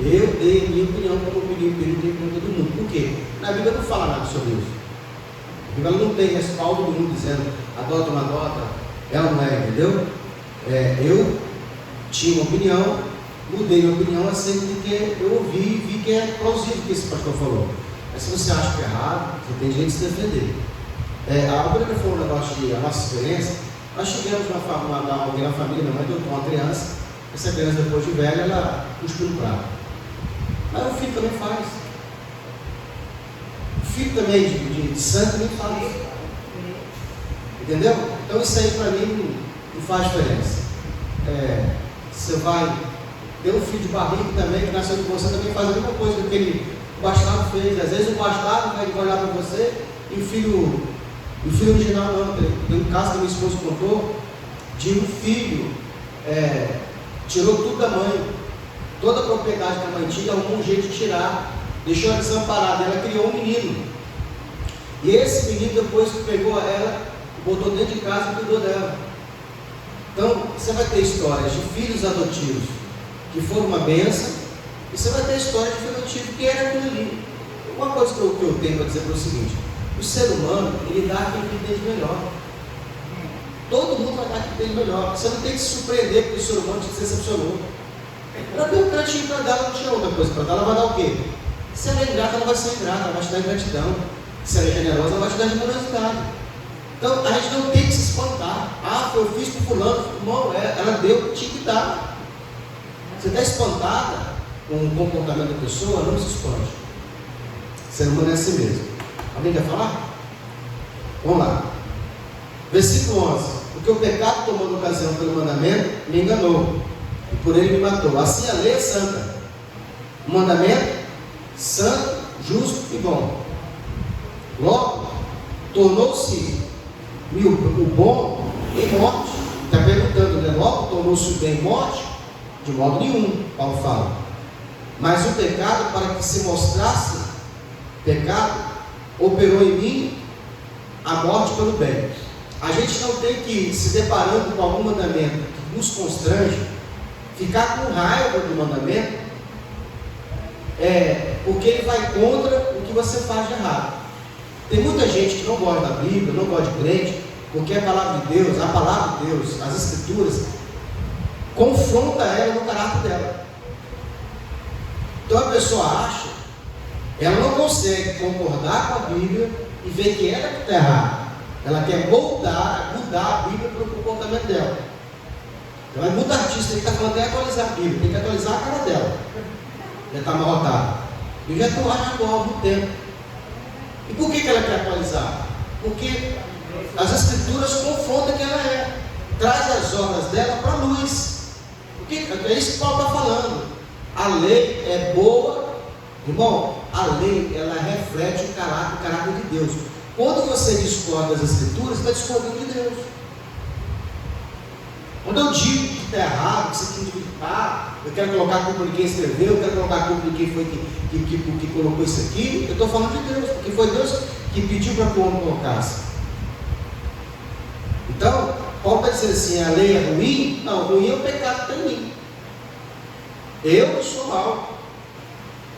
Eu dei a minha opinião como opinião, perguntei para todo mundo. Por quê? Na Bíblia não fala nada sobre isso. A Bíblia não tem respaldo do mundo dizendo adota ou não adota, é ou não é, entendeu? Eu tinha uma opinião, mudei minha opinião acerca de que eu ouvi e vi que é plausível o que esse pastor falou. Mas se você acha que é errado, você tem direito de se defender. A Bíblia falou um negócio de a nossa experiência. Nós tivemos alguém na família, minha mãe adotou uma criança. Essa criança, depois de velha, ela cuspiu no prato. Mas o filho também faz. O filho também de sangue também faz. Entendeu? Então isso aí para mim não faz diferença. Você vai ter um filho de barriga também, que nasceu de você, também faz a mesma coisa que aquele bastardo fez. Às vezes o bastardo vai olhar para você e o filho original não. Tem um caso que minha esposa contou de um filho tirou tudo da mãe, toda a propriedade que a mãe tinha, arrumou um jeito de tirar, deixou ela desamparada, ela criou um menino. E esse menino depois pegou ela, botou dentro de casa e cuidou dela. Então, você vai ter histórias de filhos adotivos que foram uma bênção, e você vai ter histórias de filho adotivo que era aquilo ali. Uma coisa que eu tenho para dizer é o seguinte: o ser humano, ele dá aquilo que ele tem de melhor. Todo mundo vai dar aquilo que tem de melhor. Você não tem que se surpreender porque o ser humano te decepcionou. Ela tem um cantinho para dar, ela não tinha outra coisa para dar, ela vai dar o quê? Se ela é ingrata, ela vai ser ingrata, ela vai te dar ingratidão. Se ela é generosa, ela vai te dar generosidade. Então, a gente não tem que se espantar. Eu fiz para fulano. Não, ela deu o que tinha que dar. Você está espantada com o comportamento da pessoa, não se espante. O ser humano é assim mesmo. Alguém quer falar? Vamos lá. Versículo 11. Porque o pecado tomando ocasião pelo mandamento me enganou, e por ele me matou. Assim a lei é santa. O mandamento, santo, justo e bom. Logo, tornou-se o bom em morte está perguntando, né? Logo tornou-se o bem morte? De modo nenhum, Paulo fala. Mas o pecado, para que se mostrasse pecado, operou em mim a morte pelo bem. A gente não tem que ir se deparando com algum mandamento que nos constrange, ficar com raiva do mandamento, porque ele vai contra o que você faz de errado. Tem muita gente que não gosta da Bíblia, não gosta de crente, porque a palavra de Deus, as Escrituras, confronta ela no caráter dela. Então a pessoa acha, ela não consegue concordar com a Bíblia e ver que ela que está errada. Ela quer mudar a Bíblia para o comportamento dela. Então é muito artista, ele está falando até atualizar a Bíblia, tem que atualizar a cara dela. Já está amarrotada. Eu já estou achando há algum tempo. E por que ela quer atualizar? Porque as Escrituras confrontam quem ela é. Traz as obras dela para a luz. Porque é isso que Paulo está falando. A lei é boa. Irmão, a lei, ela reflete o caráter de Deus. Quando você discorda das Escrituras, você está discordando de Deus. Quando eu digo que está errado, que você tem que evitar, eu quero colocar a culpa de quem escreveu, eu quero colocar a culpa de quem foi que colocou isso aqui, eu estou falando de Deus, porque foi Deus que pediu para que o homem colocasse. Então, Paulo está dizendo assim, a lei é ruim? Não, ruim é o pecado que está em mim. Eu que sou mal.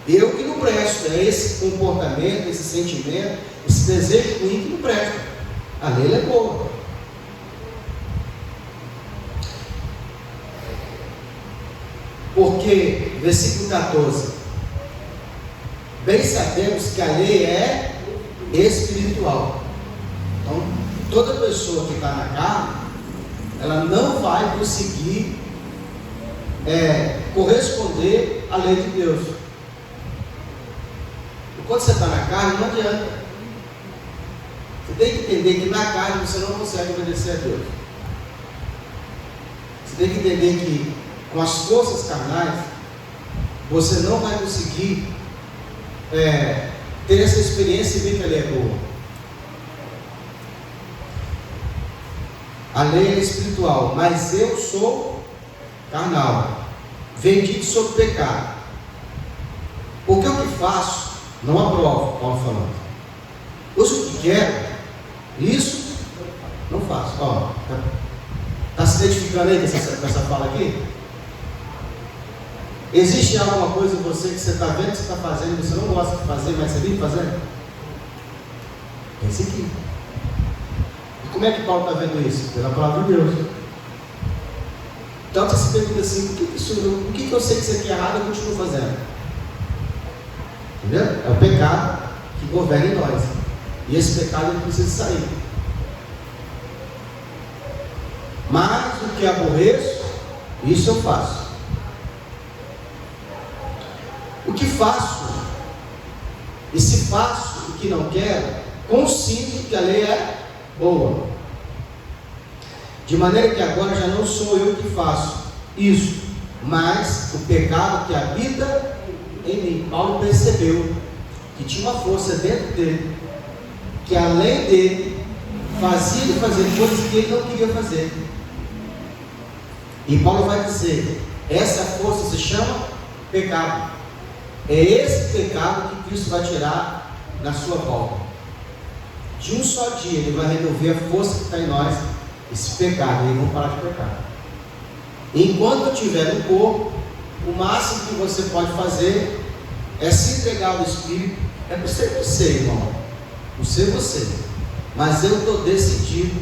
Eu que não presto. É esse comportamento, esse sentimento, esse desejo ruim que não presta. A lei é boa. Porque, versículo 14, bem sabemos que a lei é espiritual. Então, toda pessoa que está na carne, ela não vai conseguir corresponder à lei de Deus. E quando você está na carne, não adianta. Você tem que entender que na carne você não consegue obedecer a Deus. Você tem que entender que com as forças carnais, você não vai conseguir ter essa experiência e ver que a lei é boa. A lei é espiritual, mas eu sou carnal, vendido sob pecado. Porque o que faço, não aprovo, Paulo falando. Uso o que quero, isso não faço. Está se identificando aí com essa fala aqui? Existe alguma coisa em você que você está vendo que você está fazendo e você não gosta de fazer, mas você vive fazendo? Esse aqui. E como é que Paulo está vendo isso? Pela palavra de Deus. Então você se pergunta assim, por que eu sei que isso aqui é errado e eu continuo fazendo? Entendeu? É o pecado que governa em nós. E esse pecado ele precisa sair. Mas o que aborreço, isso eu faço. O que faço, e se faço o que não quero, consinto que a lei é boa. De maneira que agora já não sou eu que faço isso, mas o pecado que habita em mim. Paulo percebeu que tinha uma força dentro dele, que além dele, fazia ele fazer coisas que ele não queria fazer. E Paulo vai dizer, essa força se chama pecado. É esse pecado que Cristo vai tirar da sua volta. De um só dia ele vai remover a força que está em nós, esse pecado, e aí vamos parar de pecar. Enquanto estiver no corpo, o máximo que você pode fazer é se entregar ao Espírito. É por ser você, irmão, por ser você. Mas eu estou decidido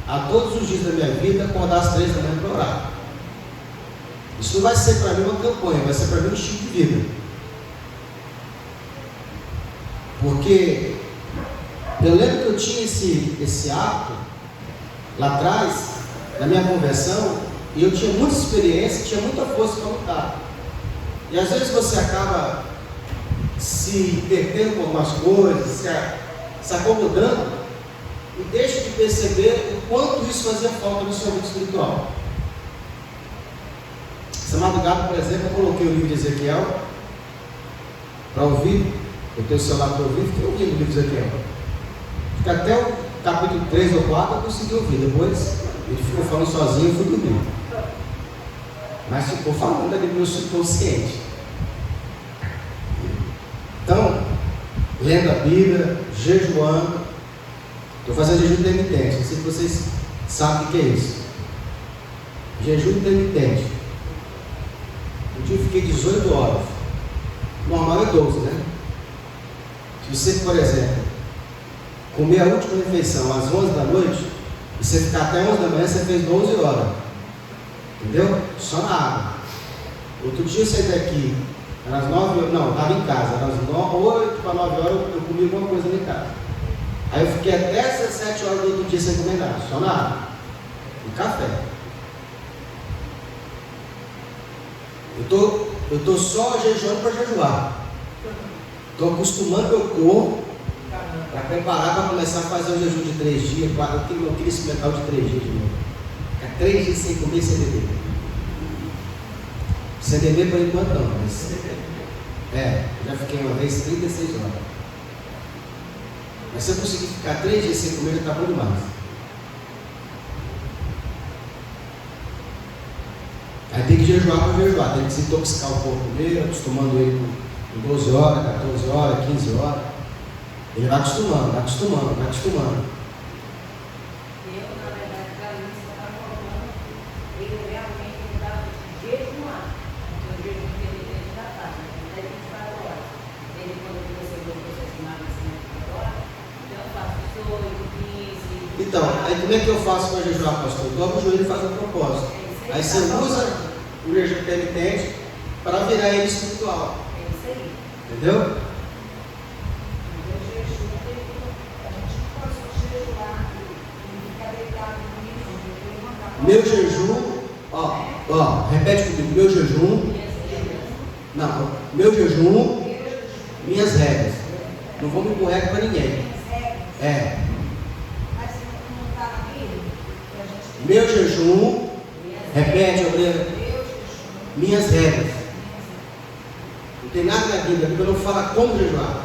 a todos os dias da minha vida acordar às 3 da manhã para orar. Isso não vai ser para mim uma campanha, vai ser para mim um estilo de vida. Porque eu lembro que eu tinha esse hábito lá atrás, na minha conversão, e eu tinha muita experiência, tinha muita força para lutar. E às vezes você acaba se perdendo com algumas coisas, se acomodando, e deixa de perceber o quanto isso fazia falta no seu vida espiritual. Essa madrugada, por exemplo, eu coloquei o livro de Ezequiel para ouvir. Eu tenho o celular para ouvir, fiquei ouvindo o livro de Ezequiel. Fica até o capítulo 3 ou 4 eu consegui ouvir. Depois Ele ficou falando sozinho, eu fui dormir. Mas ficou falando ali no meu subconsciente. Então, lendo a Bíblia, jejuando, estou fazendo jejum intermitente. Não sei se vocês sabem o que é isso. Jejum intermitente. Um dia eu fiquei 18 horas. Normal é 12, né? Se você, por exemplo, comer a última refeição às 11 da noite, e você ficar até 11 da manhã, você fez 12 horas. Entendeu? Só na água. Outro dia eu saí daqui, era às 9 horas, não, estava em casa, era às 8 para 9 horas eu comi alguma coisa ali em casa. Aí eu fiquei até essas 7 horas do outro dia sem comer nada, só na água. E café. Eu estou só jejuando para jejuar. Estou acostumando meu corpo para preparar para começar a fazer um jejum de 3 dias. Eu queria experimentar o de 3 dias de novo. Ficar 3 dias sem comer e sem beber. Sem beber por enquanto não, mas já fiquei uma vez 36 horas. Mas se eu conseguir ficar 3 dias sem comer, já está bom demais. Aí tem que jejuar para jejuar, tem que desintoxicar o corpo dele, acostumando ele com 12 horas, 14 horas, 15 horas. Ele vai acostumando, vai acostumando, vai acostumando. Eu, na verdade, para mim, você está falando, eu realmente mudava de jejuar. Eu jejum intermitente da tarde, até 24 horas. Ele, quando eu comecei o processo de emagrecimento agora, então eu faço 18, 15. Então, aí como é que eu faço para jejuar, pastor? Eu dobro o joelho e faço um propósito. Aí você usa o jejum intermitente para virar ele espiritual. É isso aí. Entendeu? Meu jejum, repete comigo, meu jejum, meu jejum, minhas regras. Não vou me impor regra para ninguém. Meu jejum, repete, minhas regras. Não tem nada na Bíblia, a Bíblia não fala como jejuar.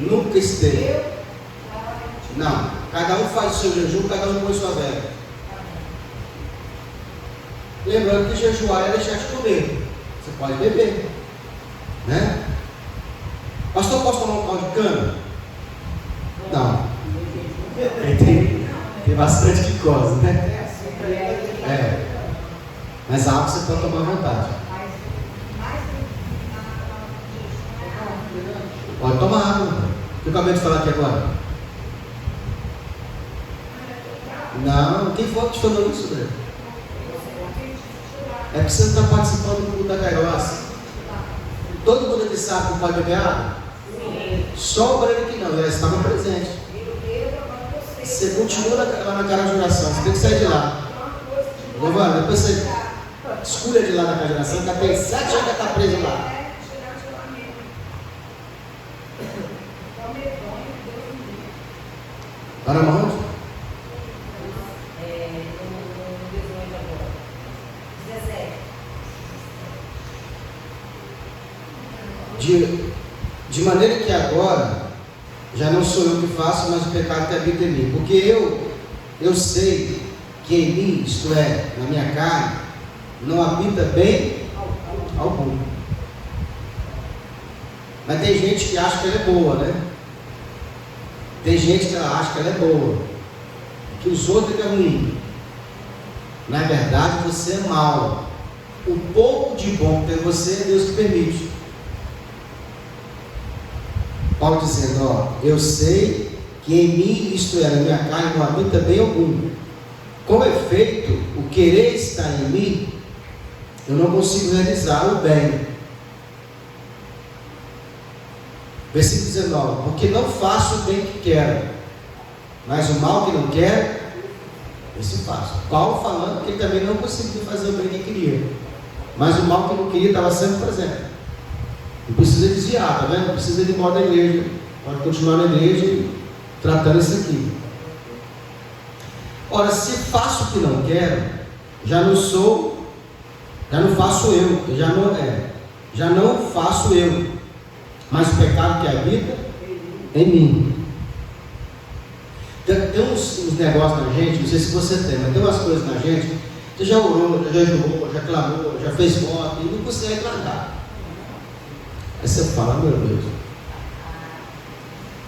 Nunca esteve. Não, cada um faz o seu jejum, cada um põe sua regra. Lembrando que jejuar é deixar de comer. Você pode beber, né? Pastor, posso tomar um caldo de cana? Não. Tem bastante glicose, né? Mas a água você pode tomar à vontade. Pode tomar água. O que eu acabei de falar aqui agora? Não, quem foi que te falou isso, André? É porque você não está participando do culto da Kairos. Todo mundo aqui sabe que pode beber água? Só o Breno que não, ele estava presente. Você continua lá na casa de oração, você tem que sair de lá. Giovana, depois você escolha de lá na casa de oração, que até 7 anos que está preso lá. Para onde? De maneira que agora já não sou eu que faço, mas o pecado que habita em mim. Porque eu sei que em mim, isto é, na minha carne, não habita bem algum. Mas tem gente que acha que ela é boa, né? Tem gente que ela acha que ela é boa, que os outros é ruim. Na verdade, você é mau. O pouco de bom que tem você é Deus que permite. Paulo dizendo, eu sei que em mim, isto é, na minha carne, não habita bem algum. Com efeito, o querer está em mim, eu não consigo realizar o bem. Versículo 19, porque não faço o bem que quero, mas o mal que não quero, esse faço. Paulo falando que ele também não conseguiu fazer o bem que queria, mas o mal que não queria estava sempre presente. Não precisa desviar, tá vendo? Não precisa ir embora da igreja. Pode continuar na igreja tratando isso aqui. Ora, se faço o que não quero, já não faço eu, já não faço eu, mas o pecado que habita em mim. Tem tem uns negócios na gente, não sei se você tem, mas tem umas coisas na gente. Você já orou, já jejuou, já clamou, já fez voto e não consegue tratar. Aí você fala, meu Deus.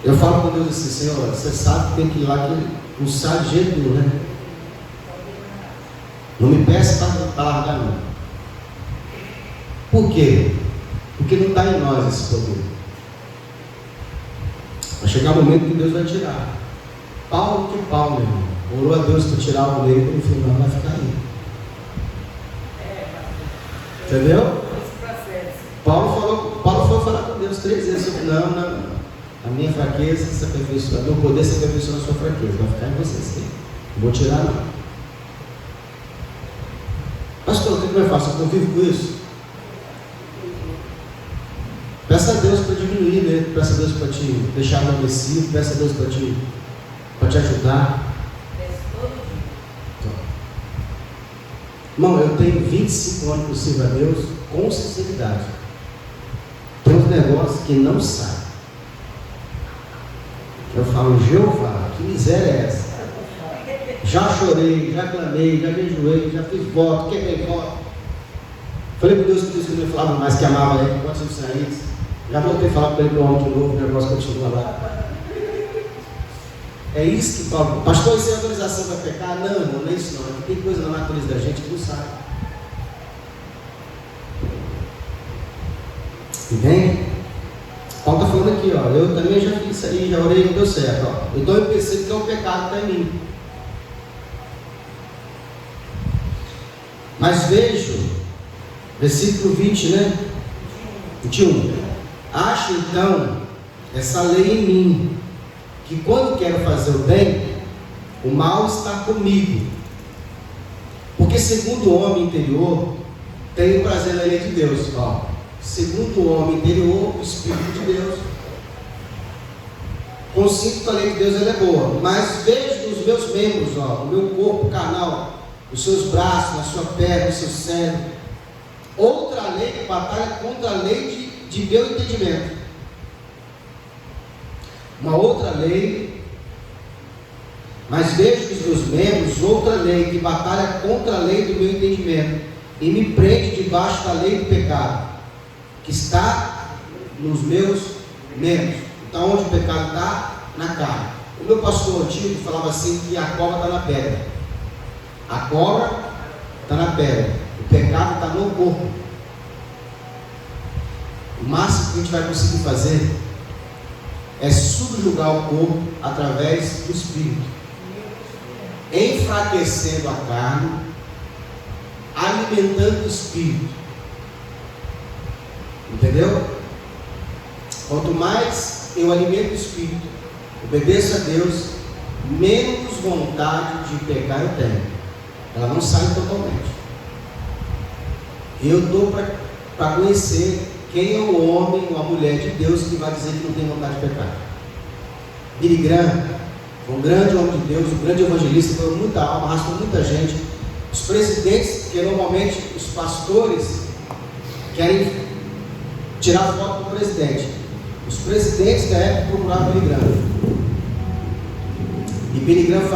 Eu falo com Deus assim, Senhor, você sabe que tem que ir lá que não sai de jeito nenhum, né? Não me peça para largar não. Por quê? Porque não está em nós esse poder. Vai chegar o momento que Deus vai tirar. Paulo, meu irmão, orou a Deus para tirar o meio e no final vai ficar aí. Entendeu? Paulo foi falar com Deus 3 vezes. Não. A minha fraqueza se aperfeiçoa. Meu poder se aperfeiçoa na sua fraqueza. Vai ficar em vocês. Não vou tirar não. Pastor, o que eu faço? Eu convivo com isso? Peça a Deus para diminuir, né? Peça a Deus para te deixar adormecido. Peça a Deus para te ajudar. Irmão, eu tenho 25 anos que eu sirvo a Deus com sinceridade. Tem uns negócios que não saem. Eu falo, Jeová, que miséria é essa? Já chorei, já clamei, já jejuei, já fiz voto, quebrei voto. Falei com Deus que Deus não me falava mais que amava ele, quando você saísse. Já voltei a falar com ele para o homem de novo, o negócio continua lá. É isso que Paulo. Pastor, isso é autorização para pecar? Não, irmão, não é isso não. É que tem coisa na natureza da gente que não sabe. Entende? Paulo está falando aqui, ó. Eu também já fiz isso aí, já orei e não deu certo. Ó. Então eu percebo que é o pecado que está em mim. Mas vejo, versículo 20, né? 21. Acho então essa lei em mim, que quando quero fazer o bem, o mal está comigo. Porque segundo o homem interior, tenho prazer na lei de Deus. Ó, segundo o homem interior, o Espírito de Deus. Consinto que a lei de Deus ela é boa, mas vejo nos meus membros, ó, no meu corpo carnal, nos seus braços, na sua perna, no seu cérebro, outra lei que batalha contra a lei de meu entendimento. Uma outra lei, mas vejo nos meus membros outra lei que batalha contra a lei do meu entendimento e me prende debaixo da lei do pecado, que está nos meus membros. Então, onde o pecado está? Na carne. O meu pastor antigo falava assim que a cobra está na pedra. A cobra está na pedra. O pecado está no corpo. O máximo que a gente vai conseguir fazer é subjugar o corpo através do Espírito, enfraquecendo a carne, alimentando o Espírito. Entendeu? Quanto mais eu alimento o Espírito, obedeço a Deus, menos vontade de pecar eu tenho. Ela não sai totalmente. Eu estou para conhecer quem é o homem ou a mulher de Deus que vai dizer que não tem vontade de pecar. Billy Graham, um grande homem de Deus, um grande evangelista, foi muita alma, arrastou muita gente. Os presidentes, que normalmente os pastores querem tirar foto do presidente. Os presidentes da época procuravam Billy Graham. E Billy Graham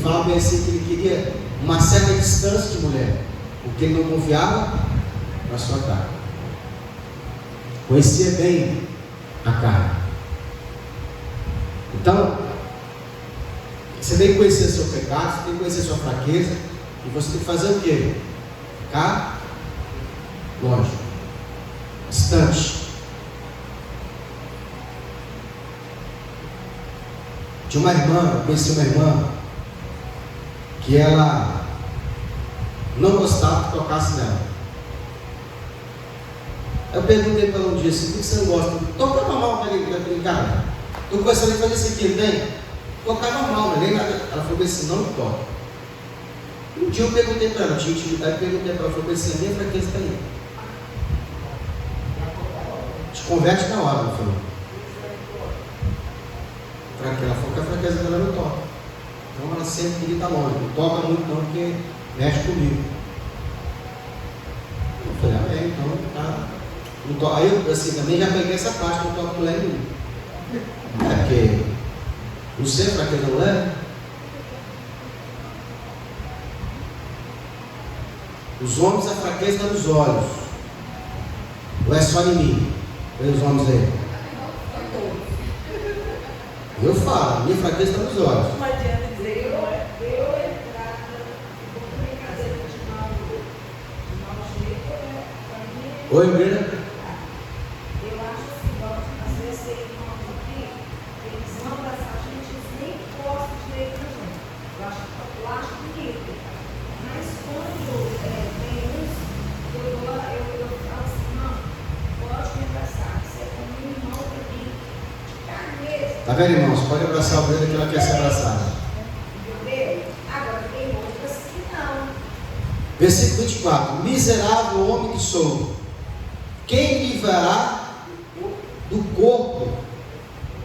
falava bem assim que ele queria uma certa distância de mulher, porque ele não confiava na sua carne. Conhecia bem a carne. Então, você tem que conhecer seu pecado, você tem que conhecer sua fraqueza, e você tem que fazer o quê? Ficar longe, distante. Tinha uma irmã, eu conheci uma irmã, que ela não gostava que tocasse nela. Eu perguntei para ela um dia assim, por que você não gosta? Toca normal naquele cara. Estou começando a fazer isso aqui, tem? Tocar normal, não é nem nada. Ela falou assim, não me toca. Um dia eu perguntei para ela, tinha intimidade, perguntei para ela, falou assim, a minha fraqueza está aí. Te converte na hora, ela falou. Ela falou que a fraqueza dela não toca. Então ela sempre queria estar longe. Não toca muito não, porque mexe comigo. Eu falei, então tá. Aí eu assim, também já peguei essa parte, não toco mulher nenhuma. É porque não sei a fraqueza da mulher. Os homens, a fraqueza está nos olhos. Ou é só em mim? Olha os homens aí. Eu falo, minha fraqueza está nos olhos. Não adianta dizer que não é. Eu entrada, vou brincadeira de mau jeito, para mim. Oi, Brina. Eu acho assim, às vezes tem irmãos aqui, eles vão abraçar a gente, eles nem gostam de ler pra gente. Eu acho bonito. Mas quando tem uns, eu falo assim, não, pode me abraçar, você é como um irmão para mim, de carneiro. Tá vendo, irmãos? Pode abraçar o Brina que ela quer ser abraçada. Entendeu? Agora tem outras que não. Versículo 24: Miserável homem que sou, quem me livrará do corpo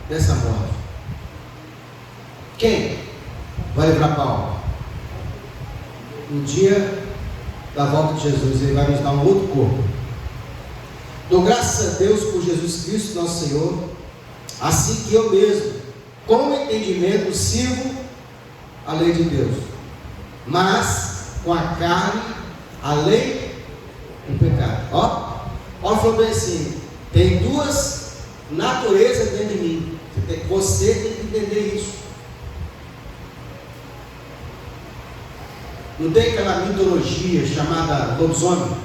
dessa morte? Quem vai livrar Paulo? No dia da volta de Jesus, ele vai nos dar um outro corpo. Dou graças a Deus por Jesus Cristo, nosso Senhor, assim que eu mesmo, com entendimento, sirvo a lei de Deus, mas com a carne, a lei do pecado. Ó, Paulo falou bem assim: tem duas naturezas dentro de mim. Você tem que entender isso. Não tem aquela mitologia chamada lobisomem?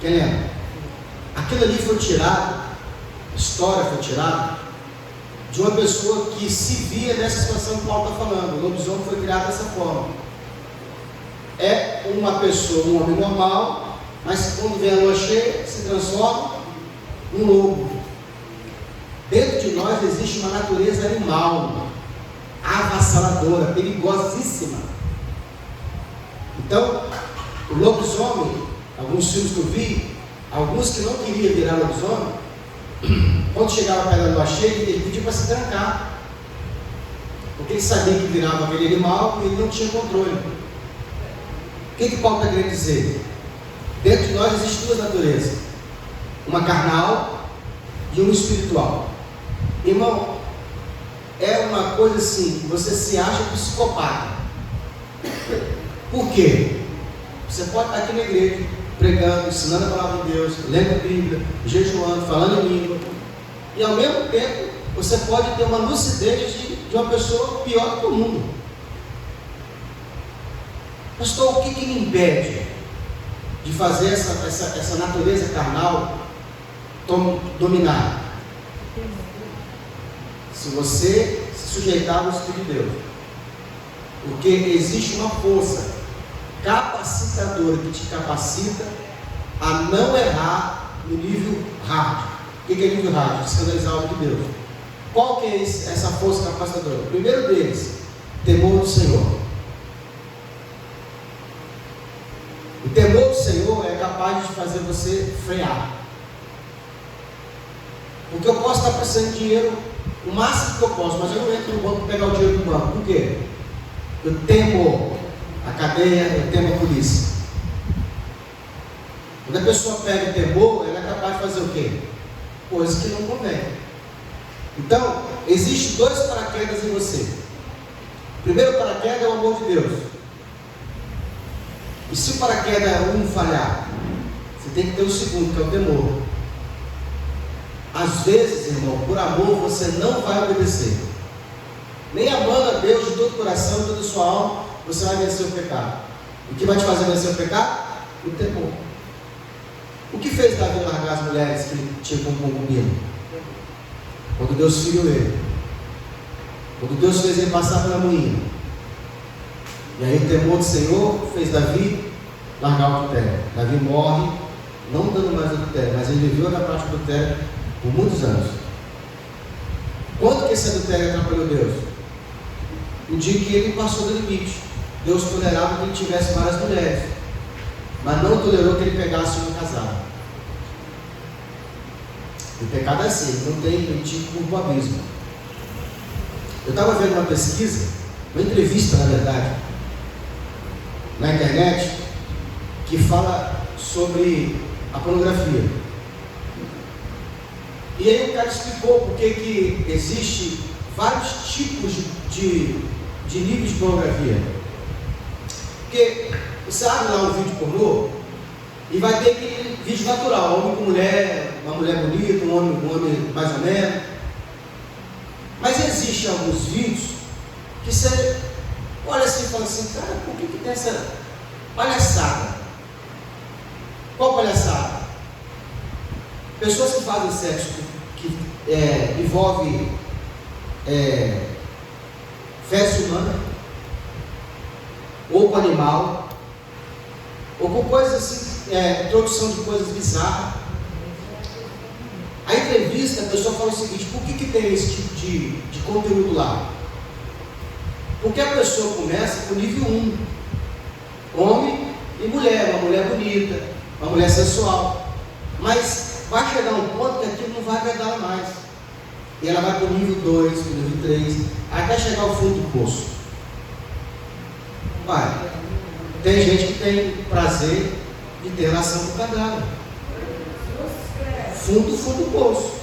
Quem lembra? Aquilo ali foi tirado, a história foi tirada de uma pessoa que se via nessa situação que Paulo está falando. O lobisomem foi criado dessa forma. É uma pessoa, um homem normal, mas quando vem a lua cheia, se transforma num lobo. Dentro de nós existe uma natureza animal, avassaladora, perigosíssima. Então, o lobisomem, alguns filmes que eu vi, alguns que não queriam virar lobisomem, quando chegava perto da lua cheia, ele pedia para se trancar, porque ele sabia que virava aquele animal e ele não tinha controle. O que Paulo está querendo dizer? Dentro de nós existem duas naturezas, uma carnal e uma espiritual. Irmão, é uma coisa assim, você se acha psicopata. Por quê? Você pode estar aqui na igreja, pregando, ensinando a palavra de Deus, lendo a Bíblia, jejuando, falando em língua, e ao mesmo tempo você pode ter uma lucidez de uma pessoa pior do que o mundo. Pastor, o que me impede de fazer essa natureza carnal dominar? Se você se sujeitar ao Espírito de Deus. Porque existe uma força capacitadora que te capacita a não errar no nível hard. O que é nível hard? Escandalizar o de Deus. Qual que é essa força capacitadora? O primeiro deles, temor do Senhor. O temor do Senhor é capaz de fazer você frear. Porque eu posso estar precisando de dinheiro o máximo que eu posso, mas eu não entro no banco para pegar o dinheiro do banco. Por quê? Eu temo a cadeia, eu temo a polícia. Quando a pessoa pega o temor, ela é capaz de fazer o quê? Coisas que não convém. Então, existem dois paraquedas em você. O primeiro paraquedas é o amor de Deus. E se o paraquedas um falhar, você tem que ter o segundo, que é o temor. Às vezes, irmão, por amor você não vai obedecer. Nem amando a Deus de todo o coração, de toda a sua alma, você vai vencer o pecado. O que vai te fazer vencer o pecado? O temor. O que fez Davi largar as mulheres que ele tinha como concubino? Quando Deus feriu ele. Quando Deus fez ele passar pela moinha. E aí o temor do Senhor fez Davi largar o adultério. Davi morre, não dando mais adultério, mas ele viveu na prática do adultério por muitos anos. Quando que esse adultério atrapalhou Deus? O dia que ele passou do limite. Deus tolerava que ele tivesse várias mulheres, mas não tolerou que ele pegasse uma casada. O pecado é assim, não tem tipo do abismo. Eu estava vendo uma pesquisa, uma entrevista na verdade, na internet, que fala sobre a pornografia. E aí o cara explicou porque que existe vários tipos de níveis de pornografia. Porque Você abre lá um vídeo pornô e vai ter aquele vídeo natural, homem com mulher, uma mulher bonita, um homem mais ou menos. Mas existem alguns vídeos que você olha assim e fala assim, cara, por que tem essa palhaçada? Qual palhaçada? Pessoas que fazem sexo que envolve fezes humana, ou com animal, ou com coisas assim, introdução de coisas bizarras. A entrevista, a pessoa fala o seguinte, por que tem esse tipo de conteúdo lá? Porque a pessoa começa com nível 1, homem e mulher, uma mulher bonita, uma mulher sensual, mas vai chegar um ponto que aquilo não vai agradar mais, e ela vai para o nível 2, para o nível 3, até chegar ao fundo do poço. Vai. Tem gente que tem prazer de ter relação com o cadáver. Fundo do poço.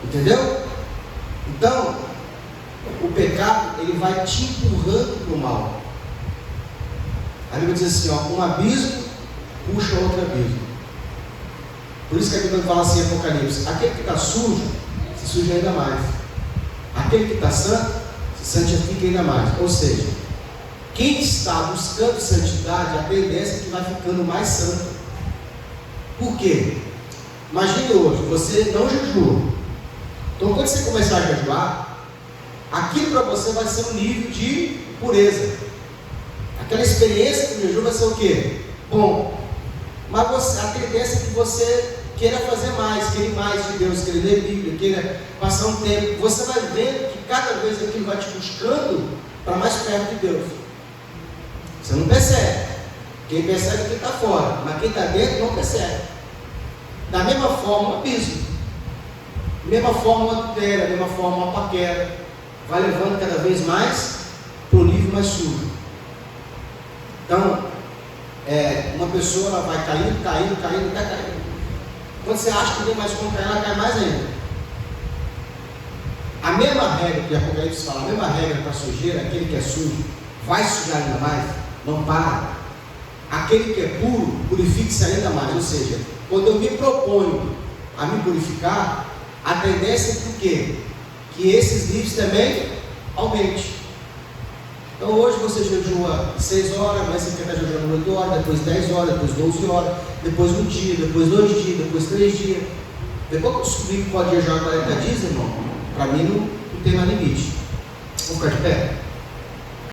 Entendeu? Então, o pecado, ele vai te empurrando para o mal. A Bíblia diz assim, ó, um abismo puxa outro abismo. Por isso que a Bíblia fala assim em Apocalipse, aquele que está sujo, se suja ainda mais. Aquele que está santo, se santifica ainda mais. Ou seja, quem está buscando santidade, a tendência é que vai ficando mais santo. Por quê? Imagine hoje, você não jejua. Então quando você começar a jejuar, aquilo para você vai ser um nível de pureza. Aquela experiência do jejum vai ser o quê? Bom. Mas a tendência é que você queira fazer mais, queira mais de Deus, queira ler Bíblia, queira passar um tempo. Você vai vendo que cada vez aquilo vai te buscando para mais perto de Deus. Você não percebe. Quem percebe é quem está fora, mas quem está dentro não percebe. Da mesma forma, um abismo. Da mesma forma, uma adultério, da mesma forma, uma paquera. Vai levando cada vez mais para o nível mais sujo. Então, uma pessoa ela vai caindo. Quando você acha que tem mais como cair, ela cai mais ainda. A mesma regra que Apocalipse fala, a mesma regra para a sujeira, aquele que é sujo, vai sujar ainda mais, não para. Aquele que é puro, purifique-se ainda mais. Ou seja, quando eu me proponho a me purificar, a tendência é por quê? Que esses níveis também aumentem. Então hoje você jejua 6 horas, amanhã você quer estar jejuando 8 horas, depois 10 horas, depois 12 horas, depois 1 dia, depois 2 dias, depois 3 dias. Depois que eu descobri que pode jejuar 40 dias, irmão, para mim não tem mais limite. Vamos ficar de pé?